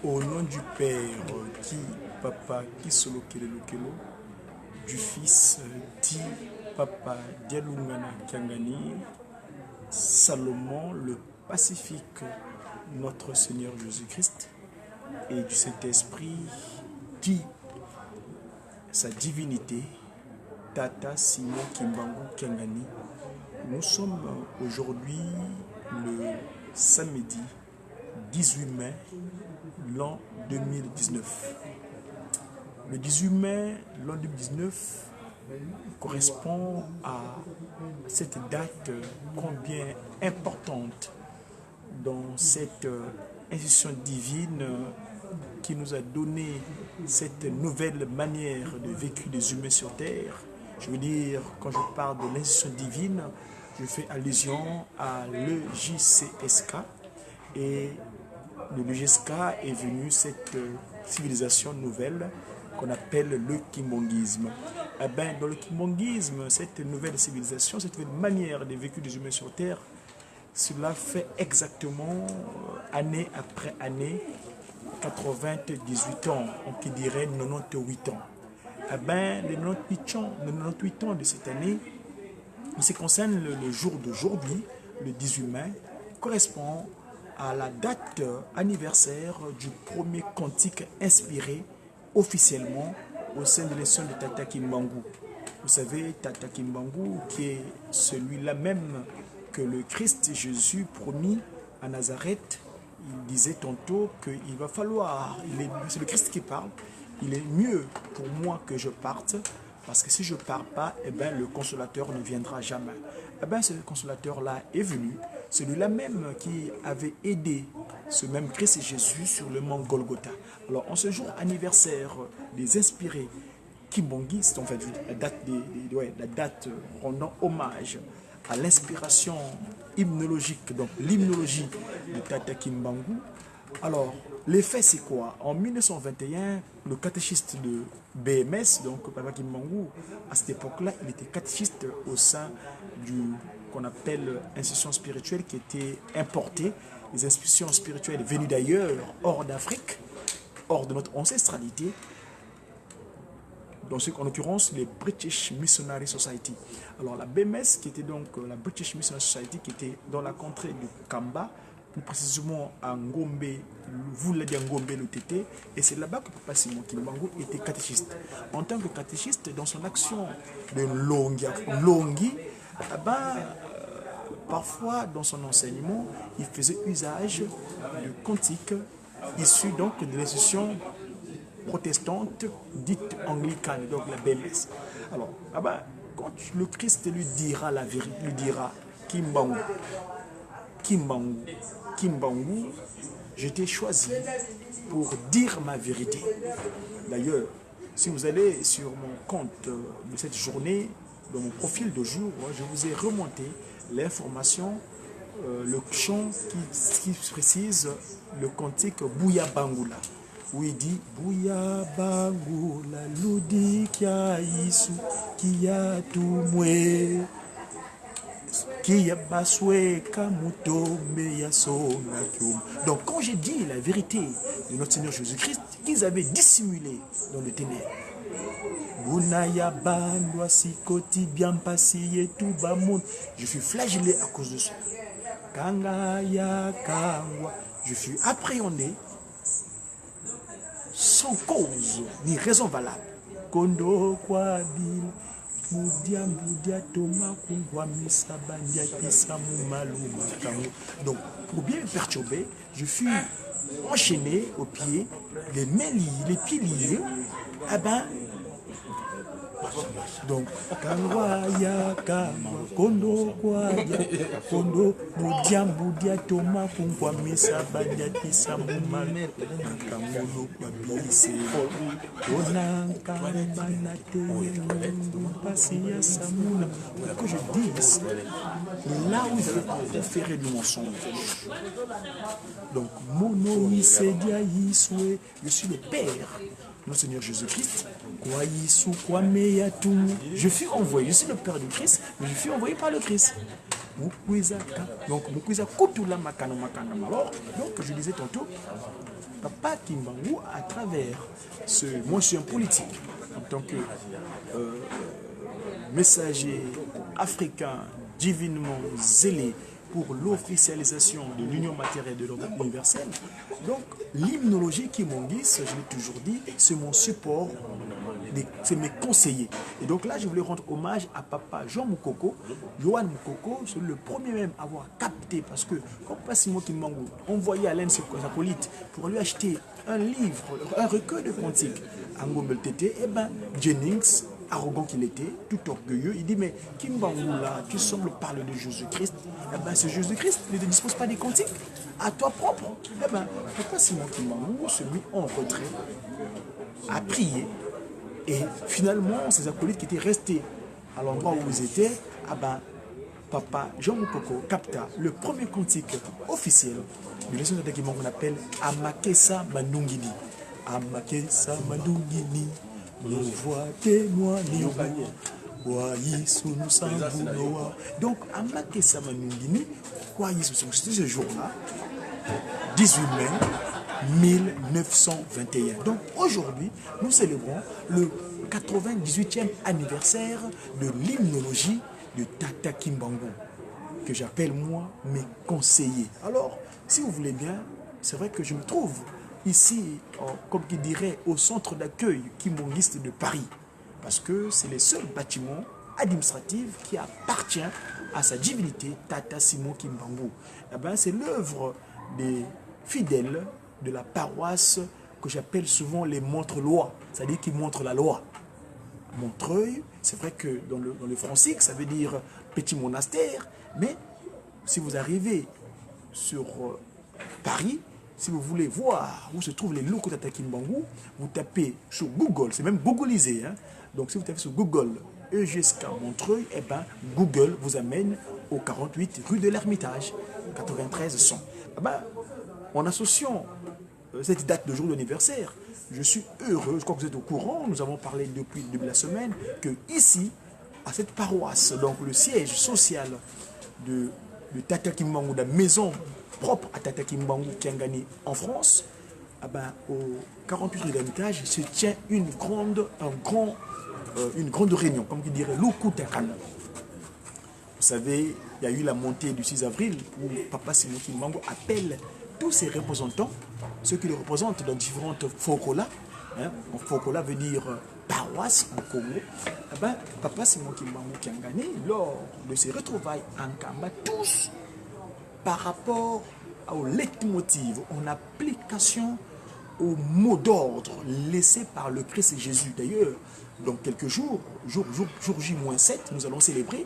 Au nom du Père, qui, Papa, qui solo kele lokelo, du Fils, dit Papa, Dialoungana Kiangani, Salomon, le pacifique, notre Seigneur Jésus-Christ, et du Saint-Esprit, dit sa divinité, Tata Simon Kimbangu Kiangani. Nous sommes aujourd'hui le samedi 18 mai, l'an 2019. Le 18 mai, l'an 2019 correspond à cette date combien importante dans cette institution divine qui nous a donné cette nouvelle manière de vécu des humains sur terre. Je veux dire, quand je parle de l'institution divine, je fais allusion à l'EJCSK. Et de l'EJCSK est venue cette civilisation nouvelle qu'on appelle le kimbongisme. Eh bien, dans le kimbongisme, cette nouvelle civilisation, cette nouvelle manière de vécu des humains sur terre, cela fait exactement année après année 98 ans, on qui dirait 98 ans. Eh bien, les 98 ans de cette année, en ce qui concerne le jour d'aujourd'hui, le 18 mai, correspond à la date anniversaire du premier cantique inspiré officiellement au sein de l'institution de Tata Kimbangu. Vous savez, Tata Kimbangu, qui est celui-là même que le Christ Jésus promis à Nazareth. Il disait tantôt qu'il va falloir, c'est le Christ qui parle, il est mieux pour moi que je parte, parce que si je ne pars pas, eh bien, le consolateur ne viendra jamais. Eh bien, ce consolateur-là est venu, celui-là même qui avait aidé ce même Christ Jésus sur le mont Golgotha. Alors, en ce jour anniversaire des inspirés kimbongistes, en fait, la date rendant hommage à l'inspiration hymnologique, donc l'hymnologie de Tata Kimbangu. Alors, l'effet c'est quoi? En 1921, le catéchiste de BMS, donc Papa Kimbangu, à cette époque-là, il était catéchiste au sein du qu'on appelle institution spirituelle qui était importée, les institutions spirituelles venues d'ailleurs, hors d'Afrique, hors de notre ancestralité, donc en l'occurrence les British Missionary Society. Alors la BMS, qui était donc la British Missionary Society, qui était dans la contrée du Kamba, plus précisément à Ngombe, vous l'avez dit à Ngombe le Tété, et c'est là-bas que Papa Simon Kimbangu était catéchiste. En tant que catéchiste, dans son action de Longi, parfois dans son enseignement, il faisait usage de cantiques issus donc de l'institution protestante dite anglicane, donc la BMS. Alors, quand le Christ lui dira la vérité, lui dira Kimbangu, Kimbangu, Kimbangu, je t'ai choisi pour dire ma vérité. D'ailleurs, si vous allez sur mon compte de cette journée, dans mon profil de jour, je vous ai remonté l'information, le chant qui précise le cantique Bouya Bangula, où il dit Bouya Bangula, l'oudi kia isu, kia tumwe, kia baswe kamutombe ya songa kyum. Donc quand j'ai dit la vérité de notre Seigneur Jésus-Christ, qu'ils avaient dissimulé dans le ténèbre, je fus flagellé à cause de ça. Je fus appréhendé sans cause ni raison valable. Donc, pour bien me perturber, je fus enchaîné aux pieds, les pieds liés. Donc, Kangwaya, Kondo, Kondo, Boudia, Boudia, Thomas, Kungwa, Mesa, Badia, Tissa, Moumal, Kamolo, Babise, Onanka, Banate, Passia, Samouna. Voilà que je dise, là où ils avaient proféré du mensonge. Donc, Mono, Isedia, Iswe, je suis le Père. Notre Seigneur Jésus-Christ, je fus envoyé, je suis le Père du Christ, mais je fus envoyé par le Christ. Donc, donc je disais tantôt, Papa Kimbangu, à travers moi je suis un politique, en tant que messager africain divinement zélé pour l'officialisation de l'union matérielle de l'ordre universel. Donc, l'hymnologie qui m'enguise, je l'ai toujours dit, c'est mon support, c'est mes conseillers. Et donc là, je voulais rendre hommage à papa Jean Moukoko, Johan Moukoko, c'est le premier même à avoir capté, parce que, comme Papa Simon Kimbangu envoyait à l'un de ses acolytes pour lui acheter un livre, un recueil de cantiques à Ngombel Tété, et bien, Jennings, arrogant qu'il était, tout orgueilleux, il dit, mais Kimbangu là, tu sembles parler de Jésus-Christ. Eh bien, ce Jésus-Christ ne te dispose pas des cantiques à toi propre. Eh bien, Papa Simon Kimbangu se mit en retrait, a prié, et finalement, ces acolytes qui étaient restés à l'endroit où ils étaient, ah ben, Papa Jean Moukoko capta le premier cantique officiel de l'élection de Kimbangu qu'on appelle Amakesa Mandungini. Amakesa Mandungini. Donc, Amakesa Mandungini, c'était ce jour-là, 18 mai 1921. Donc aujourd'hui, nous célébrons le 98e anniversaire de l'hymnologie de Tata Kimbangu, que j'appelle moi mes conseillers. Alors, si vous voulez bien, c'est vrai que je me trouve ici, comme qui dirait, au centre d'accueil kimbanguiste de Paris, parce que c'est le seul bâtiment administratif qui appartient à sa divinité, Tata Simon Kimbangu. Eh ben, c'est l'œuvre des fidèles de la paroisse que j'appelle souvent les montre-lois, c'est-à-dire qui montrent la loi. Montreuil, c'est vrai que dans le francique, ça veut dire petit monastère, mais si vous arrivez sur Paris, si vous voulez voir où se trouvent les locaux de Tata Kimbangu, vous tapez sur Google, c'est même googlisé, hein? Donc si vous tapez sur Google EGSK Montreuil, eh ben, Google vous amène au 48 rue de l'Ermitage, 93 100. Eh ben, en associant cette date de jour d'anniversaire, je suis heureux, je crois que vous êtes au courant, nous avons parlé depuis le début de la semaine, que ici, à cette paroisse, donc le siège social de Tata Kimbangu, la maison propre à Tata Kimbangu Kiangani en France, ah ben, au 48 rue de l'Ermitage se tient une grande réunion, comme il dirait Lukutakana. Vous savez, il y a eu la montée du 6 avril où Papa Simon Kimbangu appelle tous ses représentants, ceux qui le représentent dans différentes Fokola. Hein, Fokola veut dire paroisse en Congo. Eh ben, Papa Simon Kimbangu Kiangani, lors de ses retrouvailles en Kamba, tous par rapport au leitmotiv, en application au mot d'ordre laissé par le Christ Jésus. D'ailleurs, dans quelques jours, jour J-7, nous allons célébrer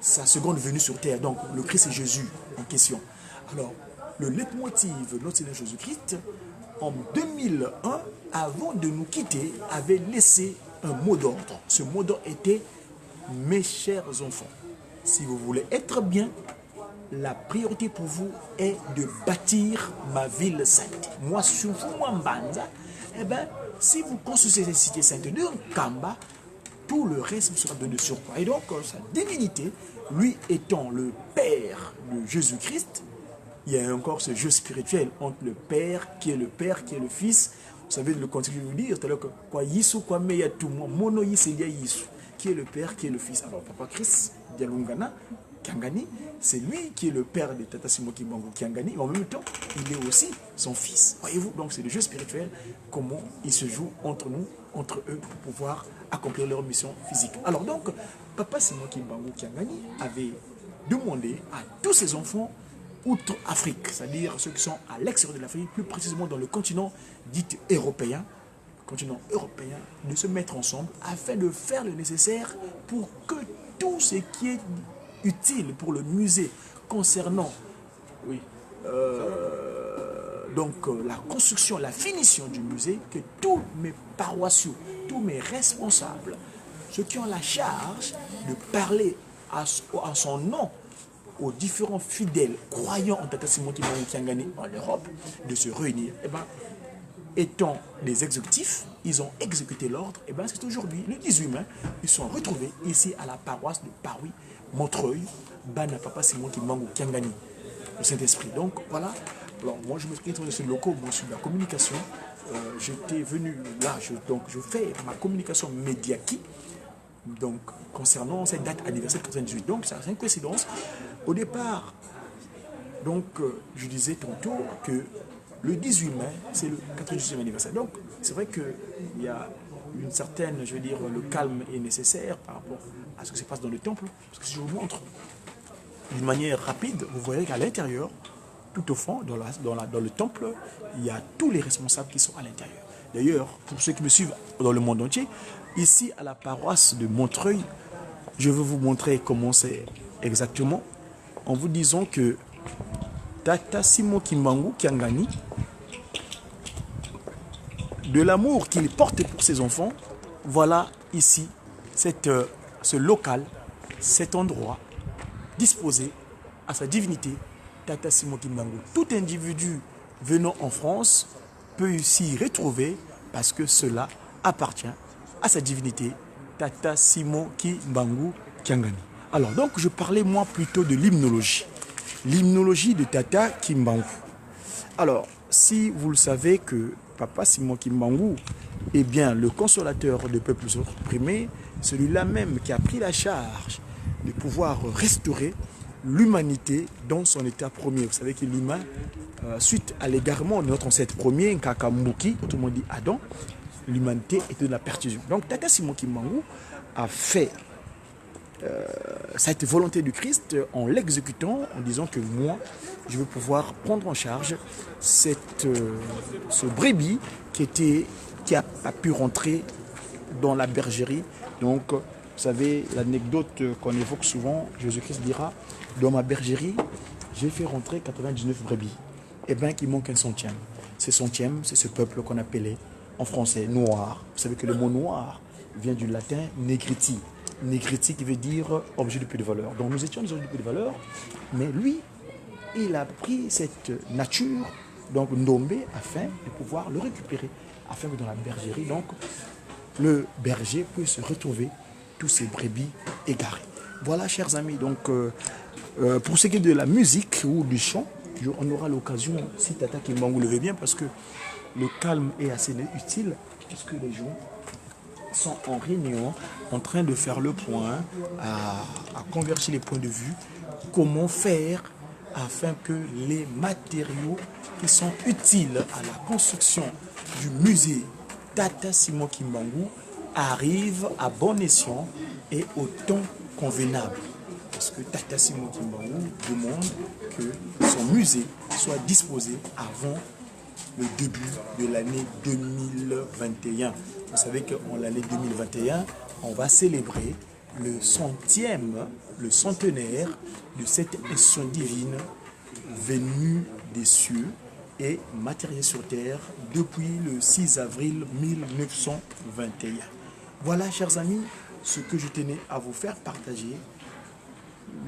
sa seconde venue sur terre, donc le Christ Jésus en question. Alors, le leitmotiv de notre Seigneur Jésus-Christ, en 2001, avant de nous quitter, avait laissé un mot d'ordre. Ce mot d'ordre était « Mes chers enfants, si vous voulez être bien, la priorité pour vous est de bâtir ma ville sainte. Moi, sur vous, moi, Mbanza, eh bien, si vous construisez cette cité sainte de Kamba, tout le reste sera donné sur quoi. Et donc, sa divinité, lui étant le Père de Jésus-Christ, il y a encore ce jeu spirituel entre le Père, qui est le Fils. Vous savez le contexte que je veux dire, c'est-à-dire que quoi Yisu, quoi Meya tout moi, Mono Yiselia Yisu, qui est le Père, qui est le Fils. Alors, Papa Christ, Dialungana, Kiangani, c'est lui qui est le père de Tata Simon Kimbangu Kiangani, et en même temps, il est aussi son fils. Voyez-vous, donc c'est le jeu spirituel, comment il se joue entre nous, entre eux, pour pouvoir accomplir leur mission physique. Alors donc, Papa Simon Kimbangu Kiangani avait demandé à tous ses enfants outre-Afrique, c'est-à-dire ceux qui sont à l'extérieur de l'Afrique, plus précisément dans le continent dit européen, de se mettre ensemble afin de faire le nécessaire pour que tout ce qui est utile pour le musée concernant la construction, la finition du musée, que tous mes paroissiaux, tous mes responsables, ceux qui ont la charge de parler à son nom aux différents fidèles croyants en Tata Simon Kiangani en Europe, de se réunir. Et ben, étant des exécutifs, ils ont exécuté l'ordre. Et ben, c'est aujourd'hui, le 18 mai, ils sont retrouvés ici à la paroisse de Paris, Montreuil, Bana Papa Simon Kimbangu Kiangani, le Saint-Esprit. Donc voilà, Alors, moi, je me suis dans ces locaux, moi, je suis de la communication. J'étais venu là, donc je fais ma communication médiatique, donc concernant cette date anniversaire 98. Donc, c'est une coïncidence. Au départ, donc, je disais tantôt que le 18 mai, c'est le 98e anniversaire. Donc, c'est vrai qu'il y a une certaine, je veux dire, le calme est nécessaire par rapport à ce qui se passe dans le temple. Parce que si je vous montre d'une manière rapide, vous voyez qu'à l'intérieur, tout au fond, dans le temple, il y a tous les responsables qui sont à l'intérieur. D'ailleurs, pour ceux qui me suivent dans le monde entier, ici à la paroisse de Montreuil, je vais vous montrer comment c'est exactement, en vous disant que Tata Simon Kimbangu Kiangani, de l'amour qu'il porte pour ses enfants, voilà ici ce local, cet endroit disposé à sa divinité, Tata Simon Kimbangu. Tout individu venant en France peut s'y retrouver parce que cela appartient à sa divinité, Tata Simon Kimbangu Kiangani. Alors donc je parlais moi plutôt de l'hymnologie. L'hymnologie de Tata Kimbangu. Alors, si vous le savez que Papa Simon Kimbangu est bien le consolateur des peuples opprimés, celui-là même qui a pris la charge de pouvoir restaurer l'humanité dans son état premier. Vous savez que l'humain, suite à l'égarement de notre ancêtre premier, Nkakambuki, autrement dit Adam, l'humanité était de la perdition. Donc Tata Simon Kimbangu a fait cette volonté du Christ en l'exécutant, en disant que moi, je veux pouvoir prendre en charge ce brebis qui a pu rentrer dans la bergerie. Donc, vous savez, l'anecdote qu'on évoque souvent, Jésus-Christ dira, dans ma bergerie, j'ai fait rentrer 99 brebis. Et bien, il manque un centième. Ce centième, c'est ce peuple qu'on appelait en français noir. Vous savez que le mot noir vient du latin negriti. Negriti qui veut dire objet de peu de valeur. Donc nous étions des objets de peu de valeur, mais lui, il a pris cette nature, donc Ndombé, afin de pouvoir le récupérer, afin que dans la bergerie, donc, le berger puisse retrouver tous ses brebis égarés. Voilà, chers amis, donc, pour ce qui est de la musique ou du chant, on aura l'occasion, si Tata Kimbangu le veut bien, parce que le calme est assez utile, puisque les gens sont en réunion, en train de faire le point, à converger les points de vue, comment faire afin que les matériaux qui sont utiles à la construction du musée Tata Simon Kimbangu arrivent à bon escient et au temps convenable. Parce que Tata Simon Kimbangu demande que son musée soit disposé avant le début de l'année 2021. Vous savez qu'en l'année 2021, on va célébrer le centenaire de cette institution divine venue des cieux et matérialisée sur terre depuis le 6 avril 1921. Voilà, chers amis, ce que je tenais à vous faire partager.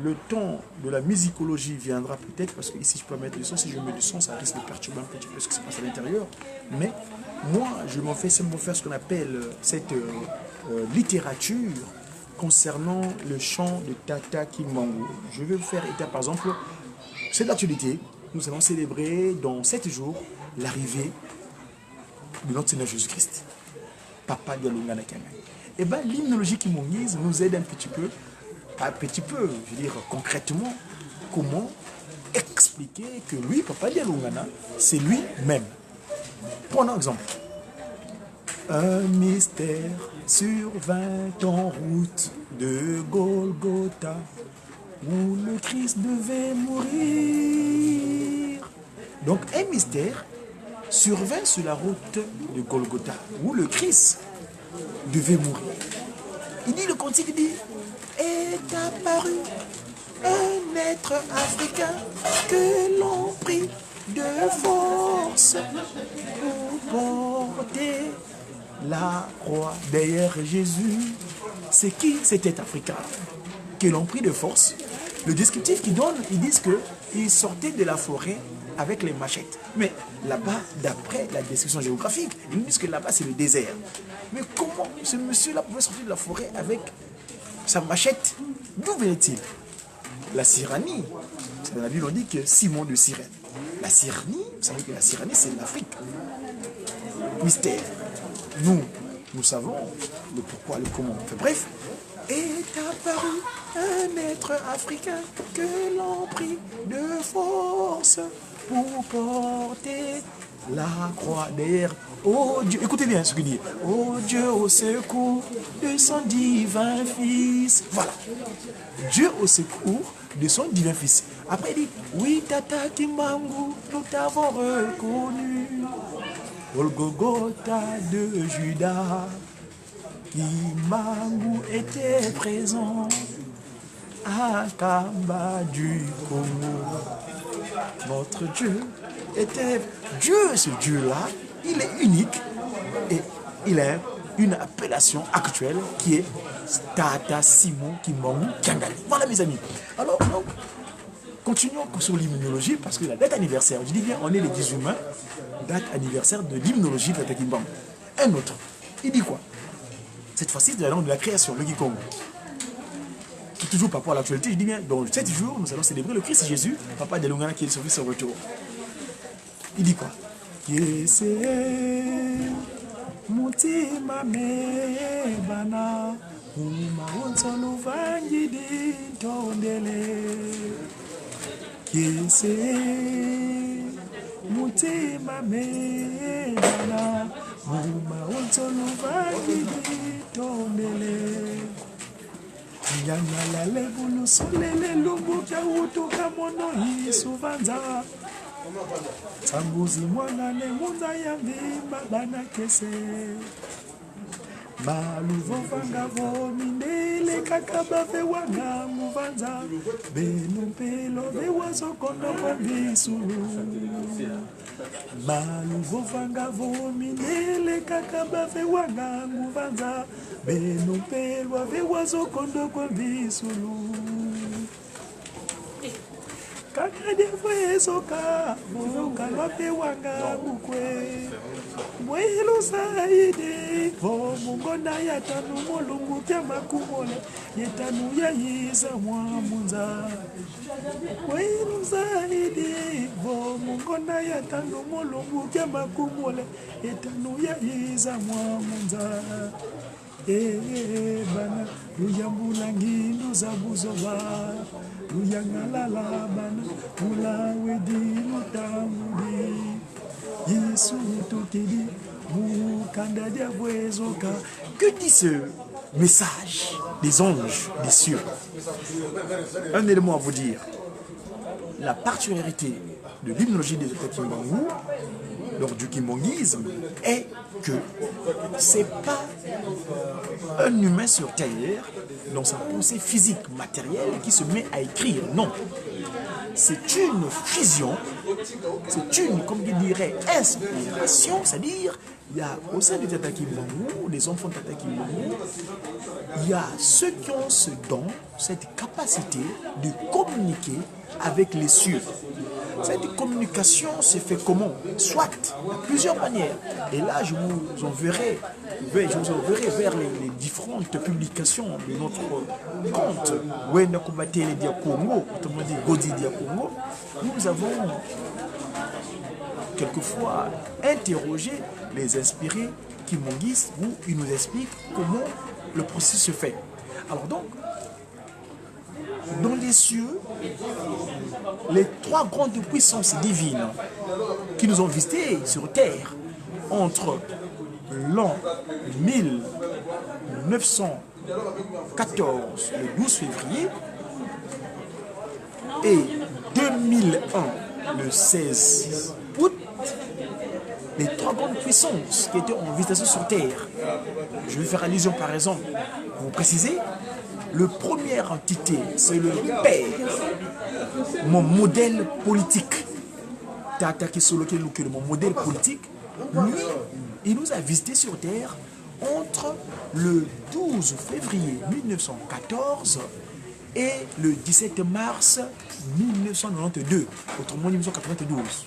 Le temps de la musicologie viendra peut-être, parce que ici je peux mettre du son, si je mets du son, ça risque de perturber un petit peu ce qui se passe à l'intérieur. Mais moi, je m'en fais simplement faire ce qu'on appelle cette littérature concernant le chant de Tata Kimbangu. Je vais vous faire état, par exemple, cette actualité. Nous allons célébrer dans 7 jours l'arrivée de notre Seigneur Jésus-Christ, Papa Dialungana Kiangani. Et bien, l'hymnologie kimongise nous aide un petit peu, je veux dire concrètement, comment expliquer que lui, Papa Dialungana, c'est lui-même. Prenons exemple. Un mystère survint en route de Golgotha, où le Christ devait mourir. Donc un mystère survint sur la route de Golgotha, où le Christ devait mourir. Il dit, le cantique, il dit, est apparu un être africain que l'on prit de force pour porter la croix. Derrière Jésus, c'est qui cet africain que l'on prit de force? Le descriptif qu'ils donnent, ils disent qu'il sortait de la forêt avec les machettes. Mais là-bas, d'après la description géographique, ils nous disent que là-bas, c'est le désert. Mais comment ce monsieur-là pouvait sortir de la forêt avec sa machette? D'où venait-il? La Cyranie. Dans la Bible, on dit que Simon de Cyrène. La Syrie, vous savez que la Syrie, c'est l'Afrique. Mystère. Nous savons le pourquoi, le comment. Enfin, bref, est apparu un être africain que l'on prit de force pour porter la croix d'air. Oh Dieu, écoutez bien ce qu'il dit. Oh Dieu au secours de son divin Fils. Voilà. Dieu au secours de son divin Fils. Après il dit, oui Tata Kimbangu, nous t'avons reconnu. Golgotha de Judas, Kimbangu était présent à Kamba du Congo. Notre Dieu était Dieu, ce Dieu-là, il est unique et il a une appellation actuelle qui est Tata Simon Kimbangu Kiangali. Voilà mes amis. Alors, continuons sur l'immunologie parce que la date anniversaire, je dis bien, on est les 18 mai, date anniversaire de l'immunologie de Tata Kimbangu. Un autre, il dit quoi? Cette fois-ci, c'est la langue de la création, le Kikongo. Toujours par rapport à l'actualité, je dis bien, dans 7 jours, nous allons célébrer le Christ Jésus, papa de Lungana qui est sauvé son retour. Il dit quoi? Yese mutima mebana umaonsolo vangidi tondele. Yese mutima mebana umaonsolo vangidi tondele. Nyanga la bulu solele lumbu kya utuka mono isuvanza. Sambuzi mwana ne munda ya vimba bana kese. Maluvo vanga vomi ndele kakaba ve wanga muvanza. Benu pelo ve wazo kondo bisulu. Maluvo vanga vomi ndele kakaba ve wanga muvanza. Benu pelo ve wazo kondo bisulu. Kaka de soka, muka lope wanga mukwe. Mwelo saide, vo mungonda ya tanu molungu kya makumole, yetanu ya yiza mwamunza. Mwelo saide, vo mungonda ya tanu molungu kya makumole, yetanu ya yiza mwamunza. Bana, luyambulangi nuzabuzoba. Luyangalalabana, ulawedi lutamudi. Yesu tukidi, mukanda diabwezoka. Que dit ce message des anges des cieux? Un élément à vous dire. La particularité de l'hymnologie des États Kimbangu, lors du kimbanguisme, est que c'est pas un humain sur terre dans sa pensée physique matérielle qui se met à écrire, non. C'est une fusion, c'est une, comme il dirait, inspiration, c'est-à-dire, il y a au sein du Tata Kimbangu, les enfants de Tata Kimbangu, il y a ceux qui ont ce don, cette capacité de communiquer avec les cieux. Cette communication se fait comment? Soit de plusieurs manières. Et là, je vous enverrai vers les différentes publications de notre compte. Wenda Kubatele Dia Congo, autrement dit Godi Dia Congo. Nous avons quelquefois interrogé les inspirés kimbanguistes où ils nous expliquent comment le processus se fait. Alors donc, dans les cieux, les trois grandes puissances divines qui nous ont visités sur terre entre l'an 1914, le 12 février, et 2001, le 16 août, les trois grandes puissances qui étaient en visitation sur terre. Je vais faire allusion par exemple, pour vous préciser, le première entité, c'est le père, mon modèle politique. Tata Kisoloke Lukele, mon modèle politique, lui, il nous a visités sur terre entre le 12 février 1914 et le 17 mars 1992, autrement 1992.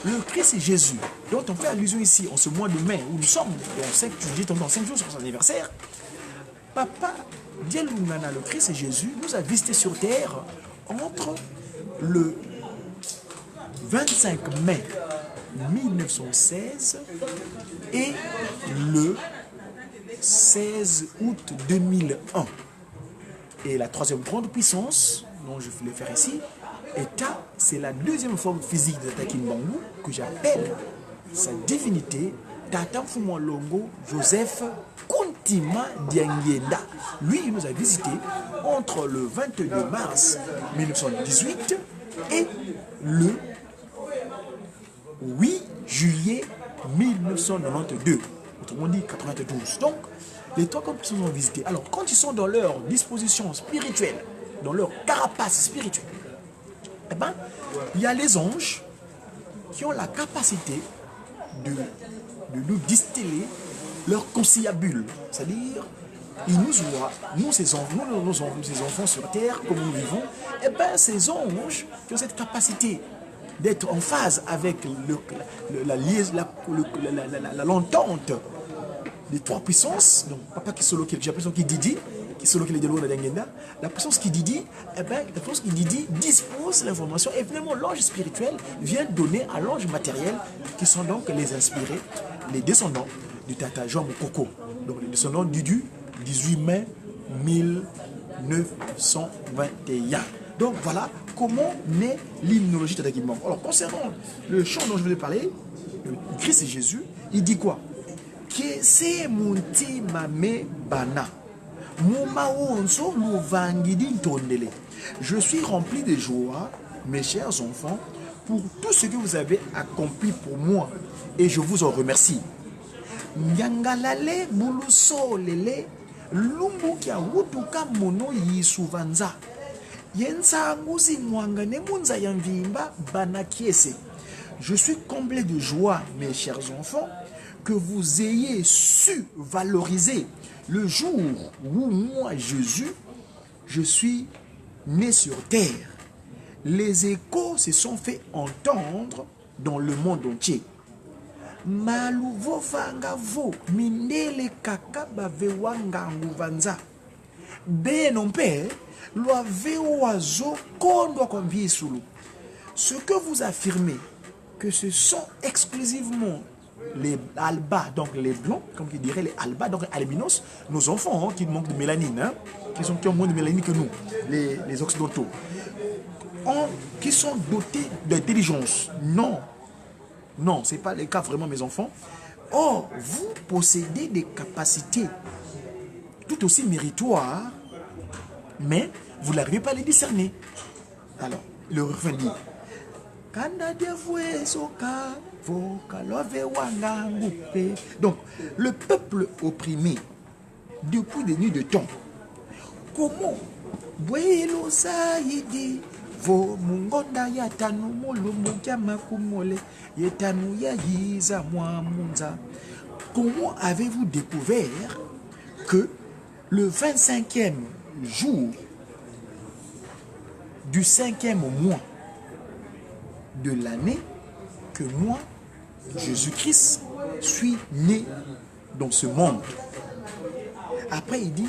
Le Christ Jésus, dont on fait allusion ici en ce mois de mai, où nous sommes dans 5 jours sur son anniversaire, Papa Dielungana, le Christ Jésus, nous a visités sur terre entre le 25 mai 1916 et le 16 août 2001. Et la troisième grande puissance, dont je voulais faire ici, Eta, c'est la deuxième forme physique de Tata Kimbangu que j'appelle sa divinité, Tata Mfumu Longo Joseph Kuntima Diangenda. Lui, il nous a visité entre le 22 mars 1918 et le 8 juillet 1992. Autrement dit, 92. Donc, les trois grandes personnes ont visité. Alors, quand ils sont dans leur disposition spirituelle, dans leur carapace spirituelle, eh ben, il y a les anges qui ont la capacité de nous distiller leur conciliabule. C'est-à-dire, ils nous voient, nous, ces enfants sur terre, comme nous vivons, eh bien, ces anges qui ont cette capacité d'être en phase avec l'entente des trois puissances, donc papa qui solo, j'ai l'impression qu'il dit, qui solo qui est de l'eau de Dangenda, la puissance qui dit, eh bien, la puissance qui dit dispose l'information et finalement l'ange spirituel vient donner à l'ange matériel qui sont donc les inspirés, les descendants du Tata Jean Mokoko, donc les descendants du 18 mai 1921. Donc voilà comment naît l'hymnologie de Tata Kimbangu. Alors concernant le chant dont je voulais parler, le Christ et Jésus, il dit quoi? Que c'est monti mame bana. Je suis rempli de joie, mes chers enfants, pour tout ce que vous avez accompli pour moi. Et je vous en remercie. Nyangalale buluso lele lumbu kia wutuka mono yisuvanza. Yensa nguzi mwangane munza yamvimba bana kiese. Je suis comblé de joie, mes chers enfants, que vous ayez su valoriser le jour où moi, Jésus, je suis né sur terre. Les échos se sont fait entendre dans le monde entier. Maluvo fangavo mindele kaka bavewanga nguvanza. Benompe loaveoazo kondo kwambie sulu. Ce que vous affirmez que ce sont exclusivement les albas, donc les blancs, comme qui dirait les albas, donc albinos, nos enfants hein, qui manquent de mélanine, hein, qui ont moins de mélanine que nous, les occidentaux, qui sont dotés d'intelligence. Non, non, ce n'est pas le cas vraiment, mes enfants. Or, vous possédez des capacités tout aussi méritoires, mais vous n'arrivez pas à les discerner. Alors, le refrain dit donc, le peuple opprimé depuis des nuits de temps, comment comment avez-vous découvert que le 25e jour du 5e mois de l'année que moi, Jésus-Christ, suis né dans ce monde? Après, il dit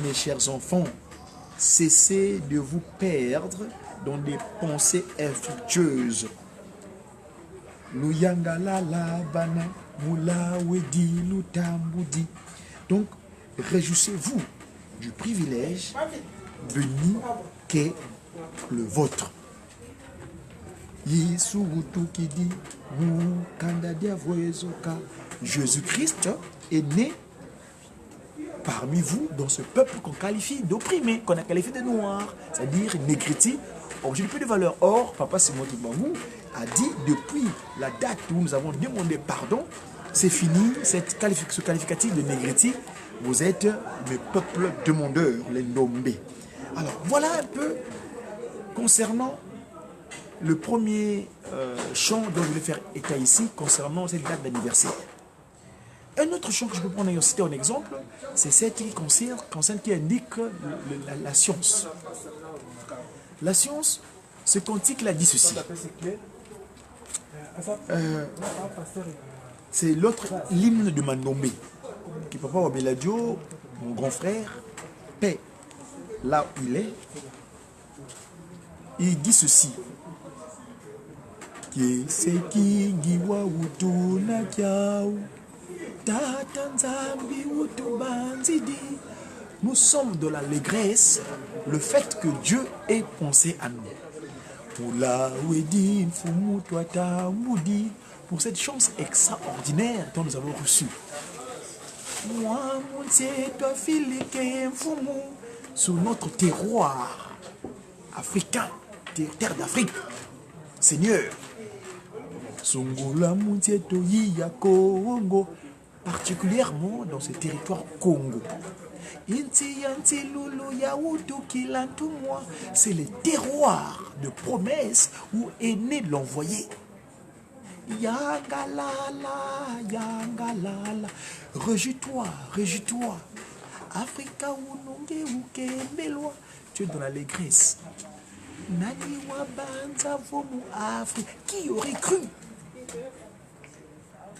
mes chers enfants, cessez de vous perdre dans des pensées infructueuses. Donc, réjouissez-vous du privilège béni qu'est le vôtre. Jésus-Christ est né parmi vous dans ce peuple qu'on qualifie d'opprimé, qu'on a qualifié de noir, c'est-à-dire négriti, objet de peu de valeur. Or, Papa Simon Kimbangu a dit depuis la date où nous avons demandé pardon, c'est fini ce qualificatif de négriti. Vous êtes mes peuples demandeurs, les Nombé. Alors, voilà un peu concernant le premier chant dont je voulais faire état ici, concernant cette date d'anniversaire. Un autre chant que je peux prendre et citer en exemple, c'est celle qui indique la science. La science, ce cantique l'a dit ceci. C'est l'autre l'hymne de Mandombe, qui Papa Wabeladio, mon grand frère, paix là où il est, il dit ceci. Nous sommes de l'allégresse, le fait que Dieu ait pensé à nous. Pour cette chance extraordinaire dont nous avons reçu. Sur notre terroir africain, terre d'Afrique, Seigneur, particulièrement dans ce territoire Congo. C'est le terroir de promesses où est né l'envoyé. Yangalala, yangalala, réjouis-toi, réjouis-toi. Africa unonge ukembelwa, tu es dans l'allégresse. Nani wabanza vomu Afrique, qui aurait cru?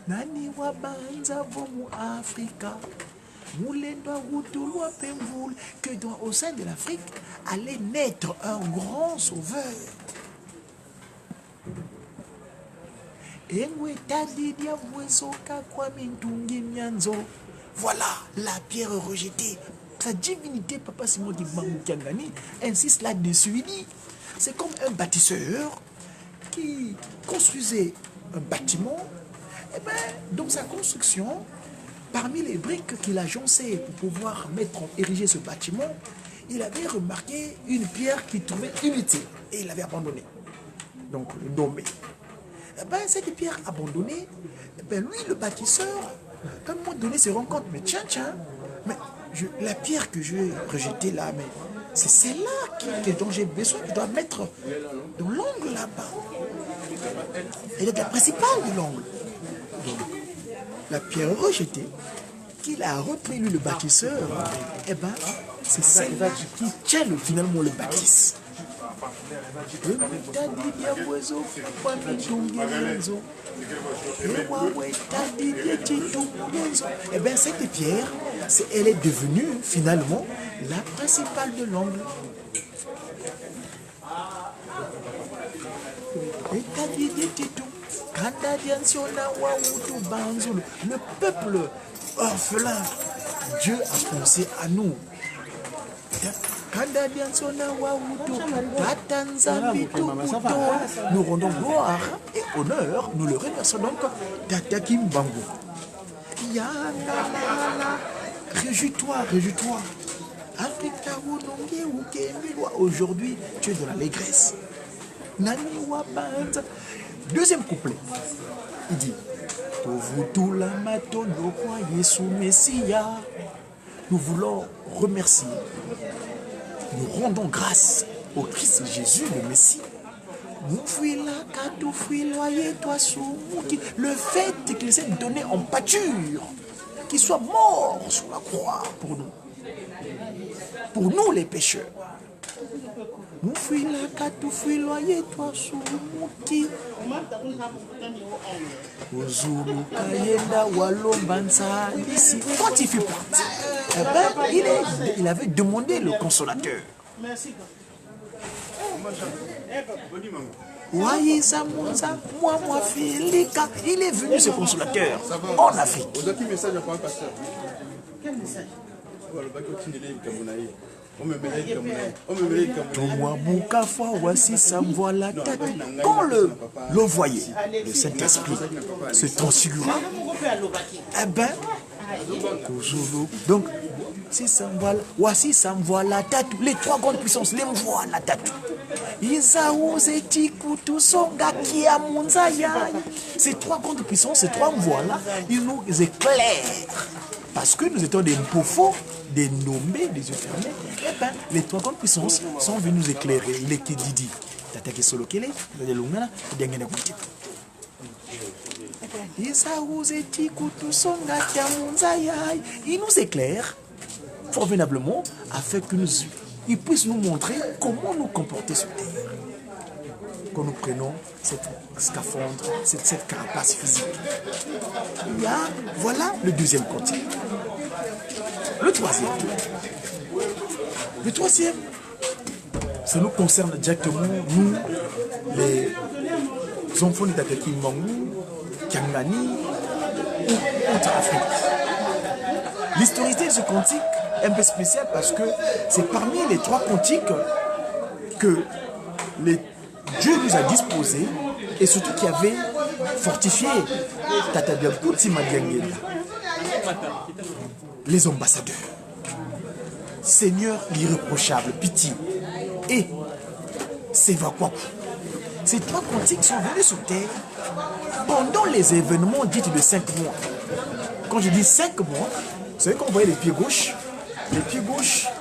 Nani wabanza vomu Africa, moulendwa wutulwa pemvoul, que au sein de l'Afrique allait naître un grand sauveur. Voilà la pierre rejetée. Sa divinité, Papa Simon Dibangou Kiangani, insiste là-dessus. Il dit, c'est comme un bâtisseur qui construisait un bâtiment. Et bien, dans sa construction, parmi les briques qu'il agençait pour pouvoir ériger ce bâtiment, il avait remarqué une pierre qu'il trouvait inutile et il l'avait abandonnée. Donc, nommé. Eh ben, cette pierre abandonnée, eh ben, lui, le bâtisseur, à un moment donné, se rend compte, mais tiens, mais la pierre que je vais rejeter là, mais c'est celle-là dont j'ai besoin, que je dois mettre dans l'angle là-bas. Elle est la principale de l'angle. Donc, la pierre rejetée, qu'il a repris, lui, le bâtisseur, eh ben, c'est celle-là qui tient finalement le bâtisse. Et bien cette pierre, elle est devenue finalement la principale de l'angle. Le peuple orphelin, Dieu a pensé à nous. Nous rendons gloire et honneur, nous le remercions donc. Tatakim Bango. Réjouis-toi, réjouis-toi. Aujourd'hui, tu es dans l'allégresse. Deuxième couplet, il dit nous voulons remercier. Nous rendons grâce au Christ Jésus, le Messie. Le fait qu'il s'est donné en pâture, qu'il soit mort sur la croix pour nous les pécheurs. Quand il fut parti, il avait demandé le consolateur. Il est venu ce consolateur en Afrique. Quel message? Quand le voyait, le Saint-Esprit se transfigura, eh ben, donc, si ça me voit la tête, les trois grandes puissances, les me voient la tête. Ces trois grandes puissances, ces trois voix-là, ils nous éclairent. Parce que nous étions des Mpofo, des nommés, des yeux fermés. Eh bien, les trois grandes puissances sont venues nous éclairer. Les Kedidi, Tatake Solokele, les Lungana, les Dengene Kuti. Il nous éclaire formidablement afin qu'il puisse nous montrer comment nous comporter sur terre. Quand nous prenons cette scaphandre, cette carapace physique. Voilà le deuxième continent. Le troisième. Le troisième, ça nous concerne directement, nous, les enfants de Tata Kimbangu, Kiangani ou autre Afrique. L'historicité de ce cantique est un peu spéciale parce que c'est parmi les 3 cantiques que Dieu nous a disposés et surtout qui avait fortifié Tata Biankouti Madiangela. Les ambassadeurs. Seigneur l'irréprochable, pitié. Et Sevakwaku. Ces 3 cantiques sont venus sur terre pendant les événements dits de 5 mois. Quand je dis 5 mois, vous savez quand vous voyez les pieds gauches,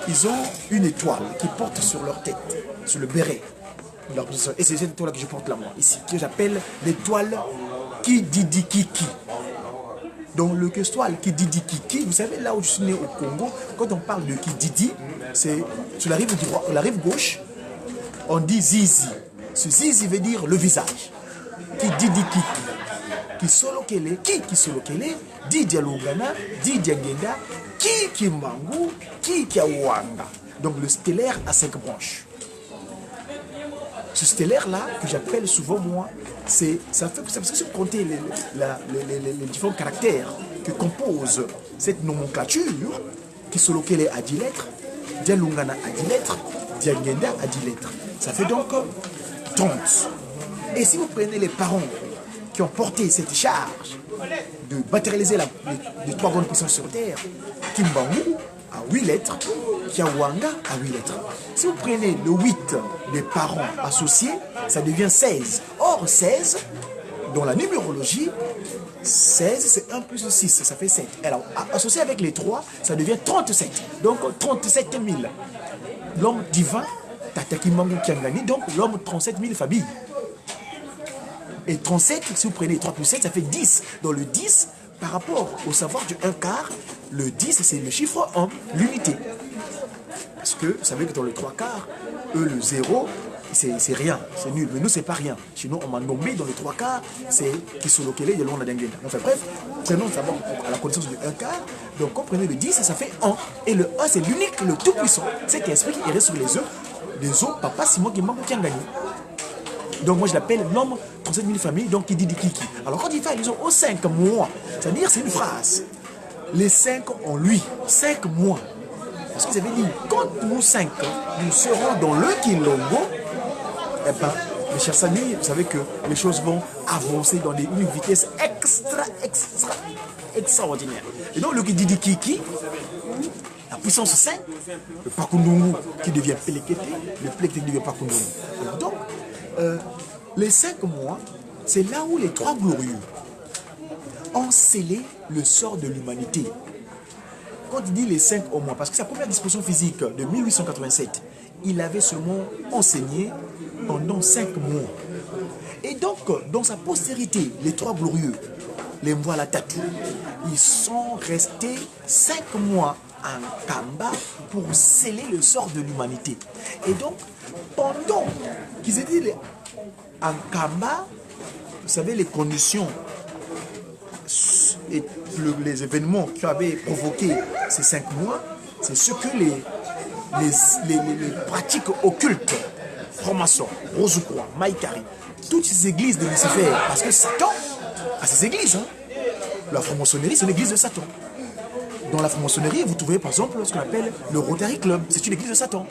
ils ont une étoile qui porte sur leur tête, sur le béret. Et c'est cette étoile que je porte là, moi, ici, que j'appelle l'étoile Kididikiki. Donc le étoile Kididikiki, vous savez, là où je suis né au Congo, quand on parle de Kididi, c'est sur la rive gauche, on dit Zizi. Ce Zizi veut dire le visage. Kididikiki. Qui solo kele, qui solo kele, di dialogana, di diagenda, qui kimbangu, qui kiawanga. Donc le stellaire a 5 branches. Ce stellaire-là, que j'appelle souvent moi, ça fait que compter les différents caractères que compose cette nomenclature, qui solo kele a 10 lettres, dialogana a 10 lettres, diagenda a 10 lettres. Ça fait donc 30. Et si vous prenez les parents qui ont porté cette charge de matérialiser les 3 grandes puissances sur terre, Kimbangu a 8 lettres, Kiawanga a 8 lettres. Si vous prenez le 8 des parents associés, ça devient 16. Or, 16, dans la numérologie, 16 c'est 1 plus 6, ça fait 7. Alors, associé avec les 3, ça devient 37. Donc, 37 000. L'homme divin, Tata Kimbangu Kiangani, donc l'homme 37 000 familles. Et 37, si vous prenez 3 plus 7, ça fait 10. Dans le 10, par rapport au savoir du 1 quart, le 10, c'est le chiffre 1, l'unité. Parce que vous savez que dans le 3 quarts, le 0, c'est rien, c'est nul. Mais nous, c'est pas rien. Chez nous, on m'a nommé dans le 3 quarts, c'est Kisolokele de l'Onda Dengenda. Enfin bref, prenons d'abord à la connaissance du 1 quart. Donc, comprenez le 10, ça fait 1. Et le 1, c'est l'unique, le tout puissant. Cet esprit qui est resté sur les œufs. Les os, papa, Simon, qui a gagné. Donc moi je l'appelle l'homme 37 000 familles, donc qui dit des kiki. Alors quand il fait allusion aux 5 mois, c'est-à-dire c'est une phrase. Les 5 en lui, 5 mois. Parce qu'ils avaient dit, quand nous 5, nous serons dans le Kilongo, eh bien, mes chers amis, vous savez que les choses vont avancer dans une vitesse extraordinaire. Et donc le Kididi Kiki, la puissance 5, le Pakundungu qui devient Pelekete, le Pelekete qui devient Pakundungu. Donc, les 5 mois, c'est là où les 3 glorieux ont scellé le sort de l'humanité. Quand il dit les 5 au mois, parce que sa première disposition physique de 1887, il avait seulement enseigné pendant 5 mois. Et donc, dans sa postérité, les 3 glorieux, les Mvoila Tatu, ils sont restés 5 mois en Kamba pour sceller le sort de l'humanité. Et donc, pendant qu'ils étaient en Kamba, vous savez, les conditions et les événements qui avaient provoqué ces 5 mois, c'est ce que les pratiques occultes, francs-maçons, Rosicroix, Maïkari, toutes ces églises de Lucifer, parce que Satan a ces églises. Hein. La franc-maçonnerie, c'est l'église de Satan. Dans la franc-maçonnerie, vous trouvez par exemple ce qu'on appelle le Rotary Club, c'est une église de Satan.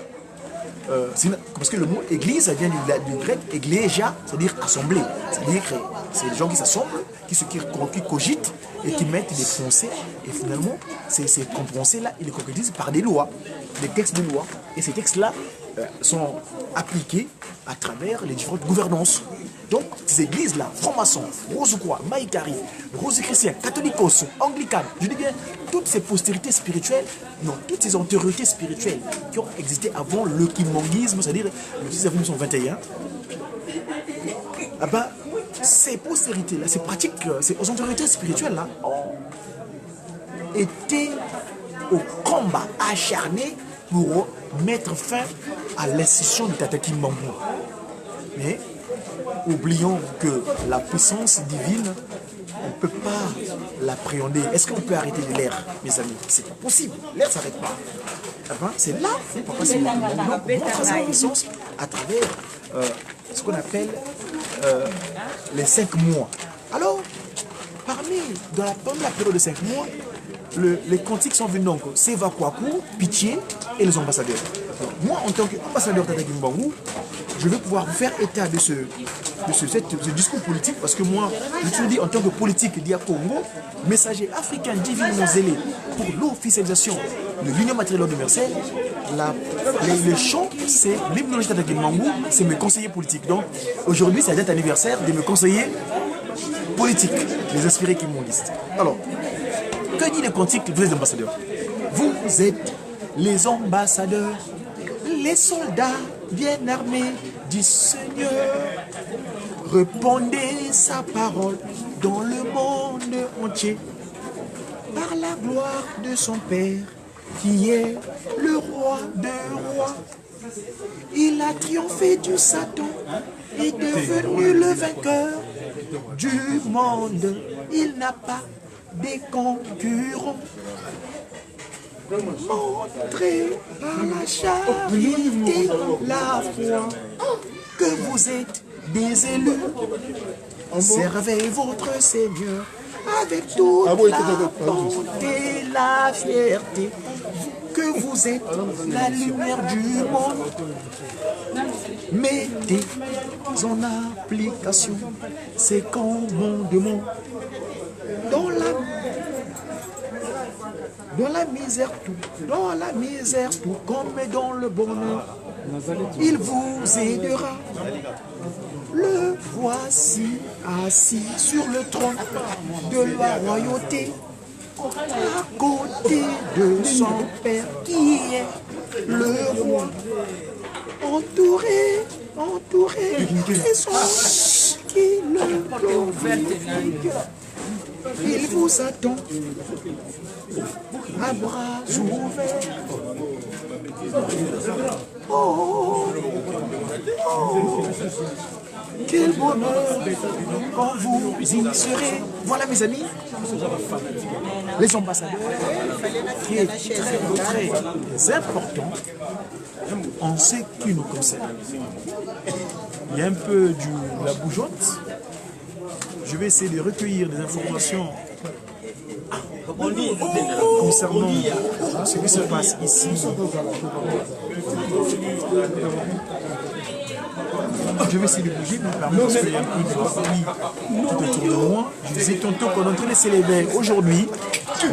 Parce que le mot église, ça vient du grec églésia, c'est-à-dire assemblée. C'est-à-dire que c'est les gens qui s'assemblent, qui cogitent et qui mettent des pensées. Et finalement, ces pensées-là, ils les concrétisent par des lois, des textes de loi. Et ces textes-là sont appliqués à travers les différentes gouvernances. Donc, ces églises-là, francs-maçons, Rosicroix, Maïkari, Rosicruciens, catholicos, anglicanes, je dis bien, toutes ces postérités spirituelles, non, toutes ces antériorités spirituelles qui ont existé avant le kimbanguisme, c'est-à-dire le 6 avril 1921, ah ben, ces postérités-là, ces pratiques, ces antériorités spirituelles-là, étaient au combat acharné pour mettre fin à l'institution de Tata Kimbangu. Mais oublions que la puissance divine on ne peut pas l'appréhender. Est-ce qu'on peut arrêter de l'air, mes amis? C'est pas possible. L'air ne s'arrête pas. C'est là, papa, c'est montre sa puissance à travers ce qu'on appelle les 5 mois. Alors, pendant la période de 5 mois, les cantiques sont venus donc Seva Kwaku, Pitié et les ambassadeurs. Alors, moi, en tant qu'ambassadeur Tata Kimbangu, je vais pouvoir vous faire état de ce discours politique, parce que moi, je te dis en tant que politique d'IA Congo, messager africain divinement zélé pour l'officialisation de l'Union matérielle universelle, le chant, c'est l'hymnologie Tata Kimbangu, c'est mes conseillers politiques. Donc, aujourd'hui, c'est la date anniversaire de mes conseillers politiques, les inspirés kimbanguistes. Alors, que dit le cantique des ambassadeurs? Vous êtes les ambassadeurs, les soldats bien armés du Seigneur. Répandez sa parole dans le monde entier par la gloire de son Père qui est le roi des rois. Il a triomphé du Satan et est devenu le vainqueur du monde. Il n'a pas de concurrents. Montrez par la charité la foi que vous êtes des élus. Servez votre Seigneur avec toute la bonté et la fierté, que vous êtes la lumière du monde. Mettez en application ces commandements dans la misère tout comme dans le bonheur. Il vous aidera. Le voici assis sur le trône de la royauté, à côté de son Père qui est le roi, entouré des anges qui le glorifient. Il vous attend à bras ouverts. Oh, oh, quel bonheur quand vous y serez. Voilà mes amis, les ambassadeurs, qui est très important en ce qui nous concerne. Il y a un peu de la bougeotte. Je vais essayer de recueillir des informations concernant ce qui se passe ici. Je vais essayer de bouger, mais parce qu'il y a un peu de bruit tout autour de moi. Je disais tantôt qu'on est en train de célébrer aujourd'hui,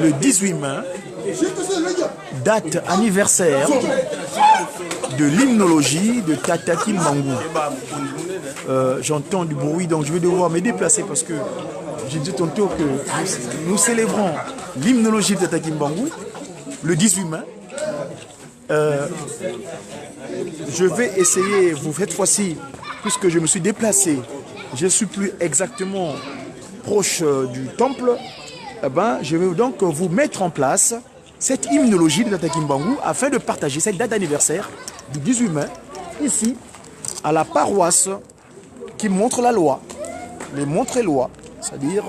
le 18 mai, date anniversaire de l'hymnologie de Tata Kimbangu. J'entends du bruit, donc je vais devoir me déplacer parce que j'ai dit tantôt que nous célébrons l'hymnologie de Tata Kimbangu le 18 mai. Je vais essayer, cette fois-ci, puisque je me suis déplacé, je ne suis plus exactement proche du temple, je vais donc vous mettre en place cette hymnologie de Tata Kimbangu afin de partager cette date d'anniversaire du 18 mai, ici, à la paroisse qui montre la loi, les montres-lois, c'est-à-dire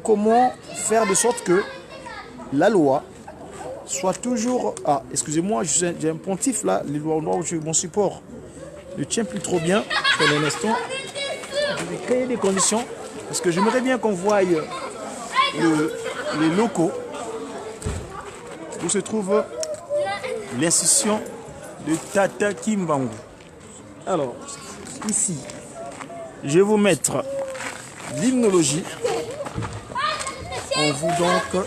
comment faire de sorte que la loi soit toujours... Ah, excusez-moi, j'ai un pontif là, les lois où mon support ne tient plus trop bien. Pour l'instant, je vais créer des conditions, parce que j'aimerais bien qu'on voie les locaux où se trouve l'institution de Tata Kimbangu. Alors, ici, je vais vous mettre l'hymnologie. On vous donc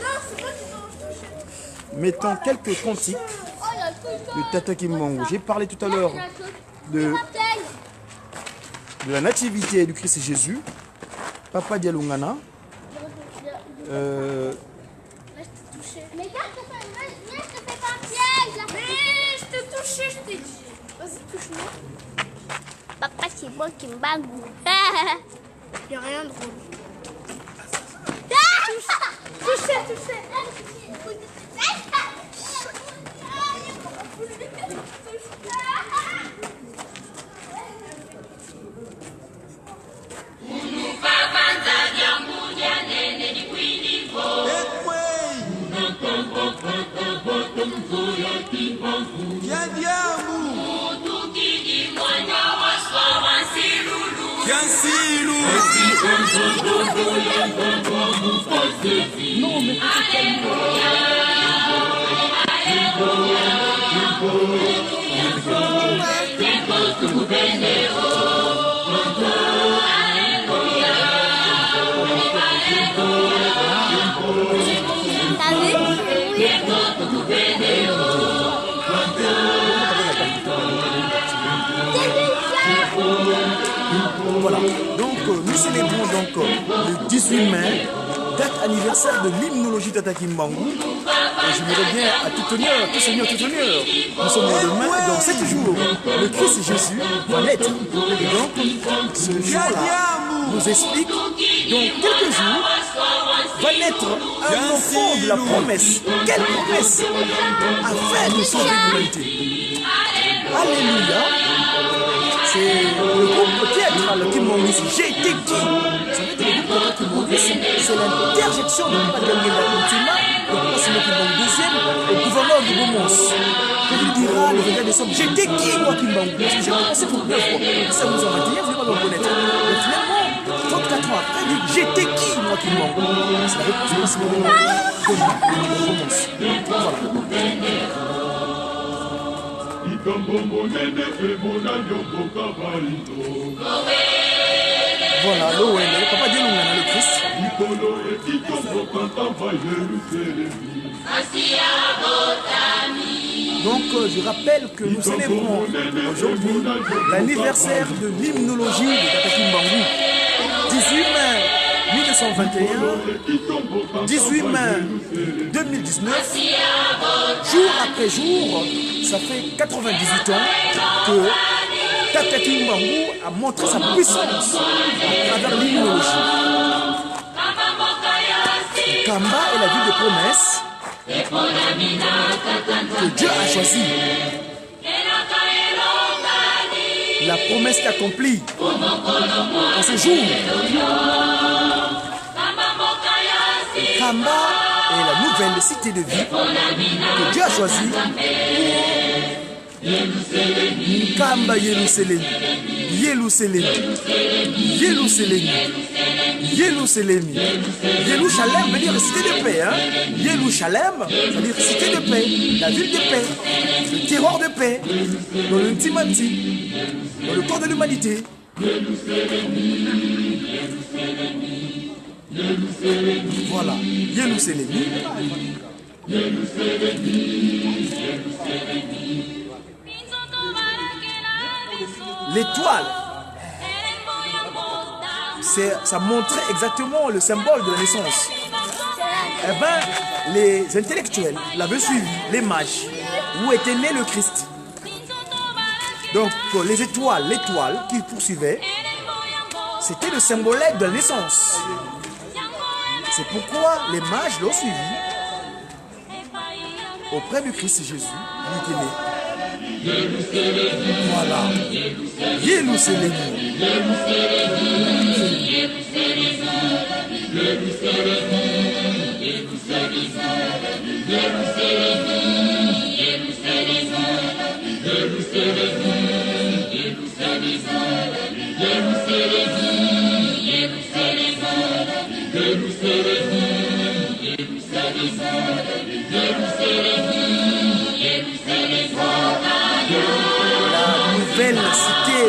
mettons quelques cantiques de Tata Kimbangu. J'ai parlé tout à l'heure de la nativité du Christ Jésus, Papa Dialungana. Mais je te fais pas piège. Mais je te touche, je t'ai dit. Vas-y, touche-moi. Papa, c'est moi qui me bagou. Y'a rien de drôle. Touchez. Mungu kabanza jambu janene Non, mais voilà, donc nous célébrons donc le 18 mai, date anniversaire de l'hymnologie Tata Kimbangu. Et je voudrais bien à tout honneur, tout seigneur, tout honneur. Nous sommes le demain, dans 7 jours, le Christ Jésus va naître. Et donc, ce jour-là nous explique, dans quelques jours, va naître un enfant de la promesse. Quelle promesse? Afin de sauver l'humanité. Alléluia. C'est le groupe théâtral qui m'ont dit j'ai été qui? Vous savez que le groupe qui m'ont dit c'est l'interjection de Pagangue la Continua, le président qui m'ont deuxième, au gouverneur de Beaumont. Il lui dira le 21 décembre j'ai été qui moi qui m'ont dit? Parce que j'ai commencé pour 9 fois. Ça vous en va dire, vous ne pouvez pas me connaître. Mais finalement, 34 ans après, il dit j'étais qui moi qui m'ont dit? C'est la réponse de Simon de Beaumont. Voilà. Voilà, l'OL, Papa Dieu nous le Christ. Donc je rappelle que nous célébrons aujourd'hui l'anniversaire de l'hymnologie de Tata Kimbangu. 18 mai 1921, 18 mai 2019, jour après jour, ça fait 98 ans que Tata Kimbangu a montré sa puissance à travers l'hymnologie. Kamba est la ville de promesse que Dieu a choisie. La promesse qui accomplit en ce jour. Kamba est la nouvelle cité de vie que Dieu a choisie. Kamba Yerusalem, Yerusalem, Yerusalem, Yerusalem. Yerushalem veut dire cité de paix. Hein? Yerushalem veut dire cité de paix, la ville de paix, le terroir de paix, dans l'intimité, dans le corps de l'humanité. Voilà, Yerusalem. L'étoile, ça montrait exactement le symbole de la naissance. Eh bien, les intellectuels l'avaient suivi, les mages, où était né le Christ. Donc, les étoiles, l'étoile qui poursuivait, c'était le symbole de la naissance. C'est pourquoi les mages l'ont suivi auprès du Christ Jésus, lui qui est né. Voilà. Yerusalem. Nouvelle cité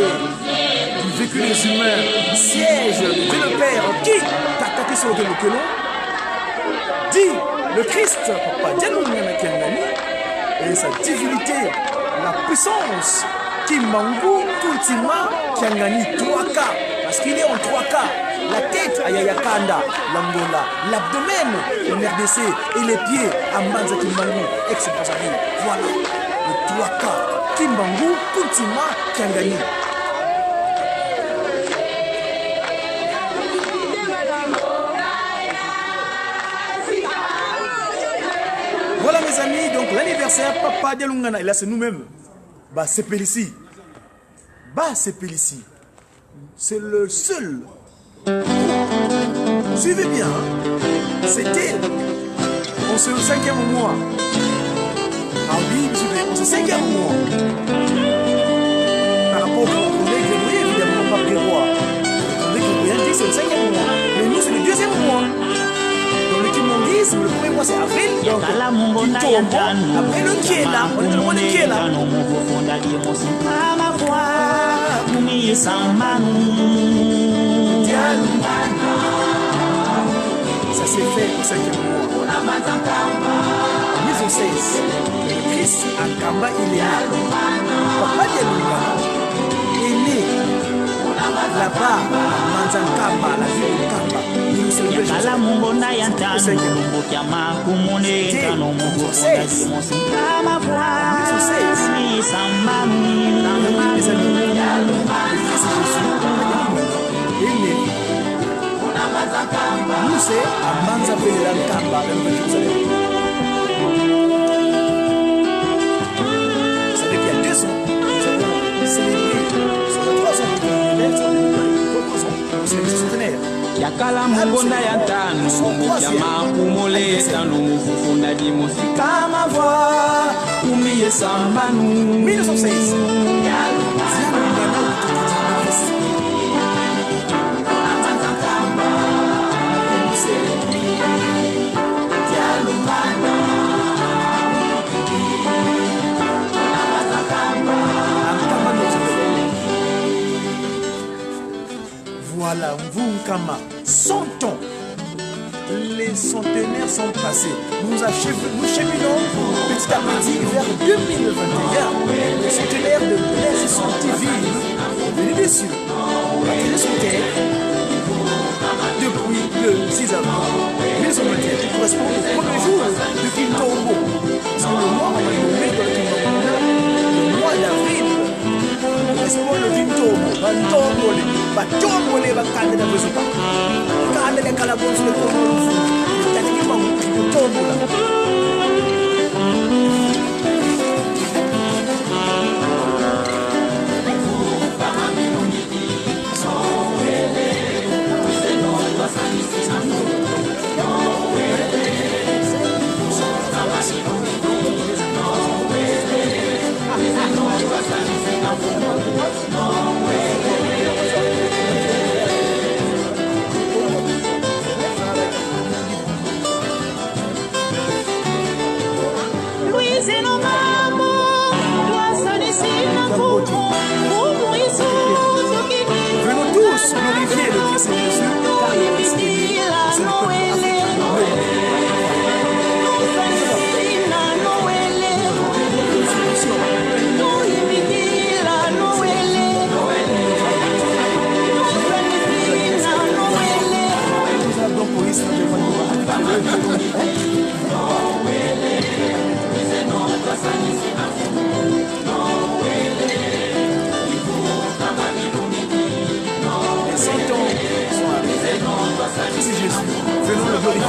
du vécu des humains, siège de Dieu le Père, qui t'a attaqué sur le colon, dit le Christ, Papa et sa divinité, la puissance, Kimbangu, Kultima, Kiangani, 3K, parce qu'il est en 3K, la tête à Yayakanda, l'Angola, l'abdomen en RDC et les pieds à Mbanza Kimbangu, ex-Brazzaville. Voilà, le 3K. Kimbangu, Kuntima, Kiangani. Voilà mes amis, donc l'anniversaire Papa Dialungana, et là c'est nous-mêmes. Bah c'est Pélissi. Bah c'est Pélissi. C'est le seul. Suivez bien, hein? C'était en ce 5e mois. Ah oui, on se 5e mois. Par rapport au calendrier grégorien, évidemment, pas prévoir. c'est le 5e mois. Mais nous, c'est le 2e mois. Dans le kimondisme, le premier mois, c'est avril. Donc, Kitombo, après le Kiela. On est dans le mois de Kiela. Ça s'est fait au 5e mois. Mise au 16. Le Christ à Kamba, il est né. Papa Dialunga est né là-bas à Manzankamba, la ville de Kamba. Nous célébrons nous c'est à Manza Kamba, dans Jérusalem. Vous savez qu'il y a 2 ans, nous avons célébré sur les 3 ans de centenaire. Yakala mungonda ya tano Yama kumoleta nuvu Fonda di musika mavwa Kumiye sambanu 1916. Voilà, Mvunkama, 100 ans. Les centenaires sont passés. Nous cheminons petit à petit vers 2021. Le centenaire de Blaise Santiville est venu des cieux, atterri sur terre depuis le 6 avril 1921, qui correspond au premier jour de Kintombo. Parce que le mois, on va nommer dans le Kintombo, le mois d'avril. Correspond le Kintombo. Batombo les bakande na bezuka. Kande les calabons sur le Congo. Tandis que le tombo là. Venons tous glorifier le Christ Jésus, car le Christ est le peuple c'est Jésus. Venons le glorifier.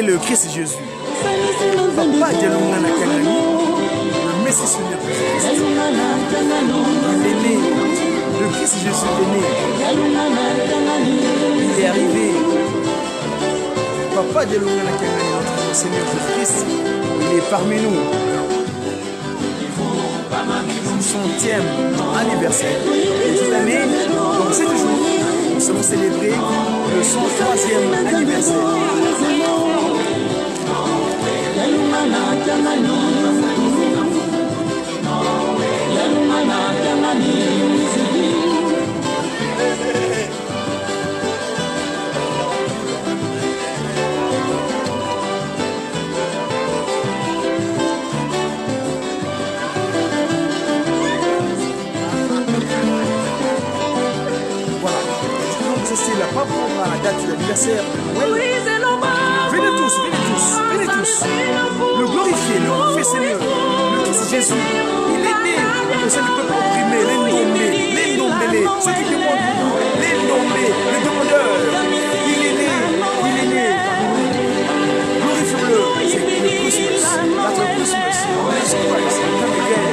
Le Christ Jésus. Papa Dialunga na Kanani, le Messie Seigneur Jésus-Christ. Il est né. Le Christ Jésus est né. Il est arrivé. Papa Dialunga na Kanani, notre Seigneur Jésus-Christ, il est parmi nous. Son 100e anniversaire. Et cette année, donc 7 jours, nous allons célébrer le 103e anniversaire. rapport à la date de l'anniversaire de Noël, venez tous, venez tous, venez tous. Le glorifier, le confesser, le Christ Jésus. Il est né au sein du peuple opprimé, les nommés, ceux qui demandent, les nommés, les demandeurs. Il est né. Glorifions-le. C'est le Christmas. That's a Christmas. Jesus Christ, come again.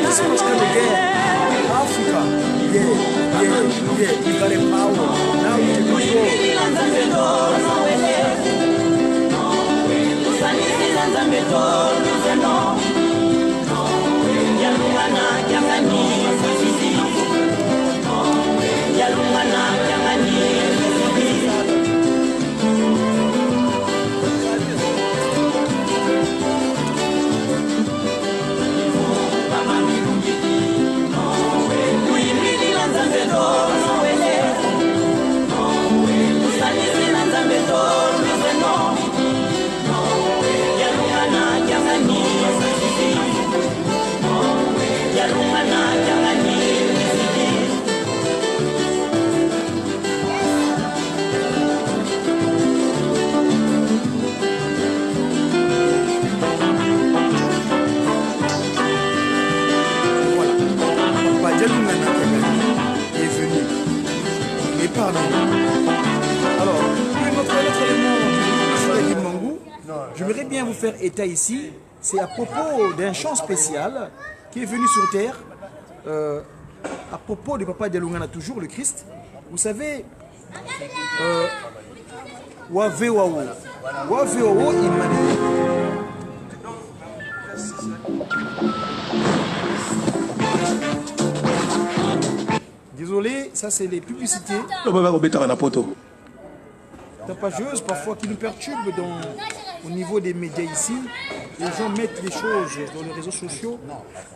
Jesus Christ, come again. Africa, yeah. You got a power. Now you can j'aimerais bien vous faire état ici, c'est à propos d'un chant spécial qui est venu sur terre, à propos du Papa Dialoungana, toujours le Christ. Vous savez, Wavewawo Imani. Désolé, ça c'est les publicités tapageuses parfois qui nous perturbent au niveau des médias ici. Les gens mettent les choses dans les réseaux sociaux.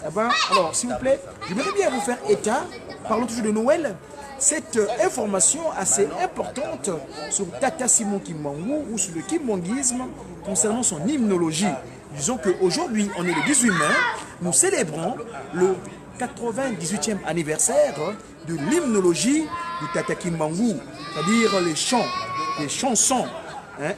Eh ben, alors, s'il vous plaît, j'aimerais bien vous faire état, parlons toujours de Noël, cette information assez importante sur Tata Simon Kimbangu ou sur le kimbanguisme concernant son hymnologie. Disons qu'aujourd'hui, on est le 18 mai, nous célébrons le 98e anniversaire de l'hymnologie du Tata Kimbangu, c'est-à-dire les chansons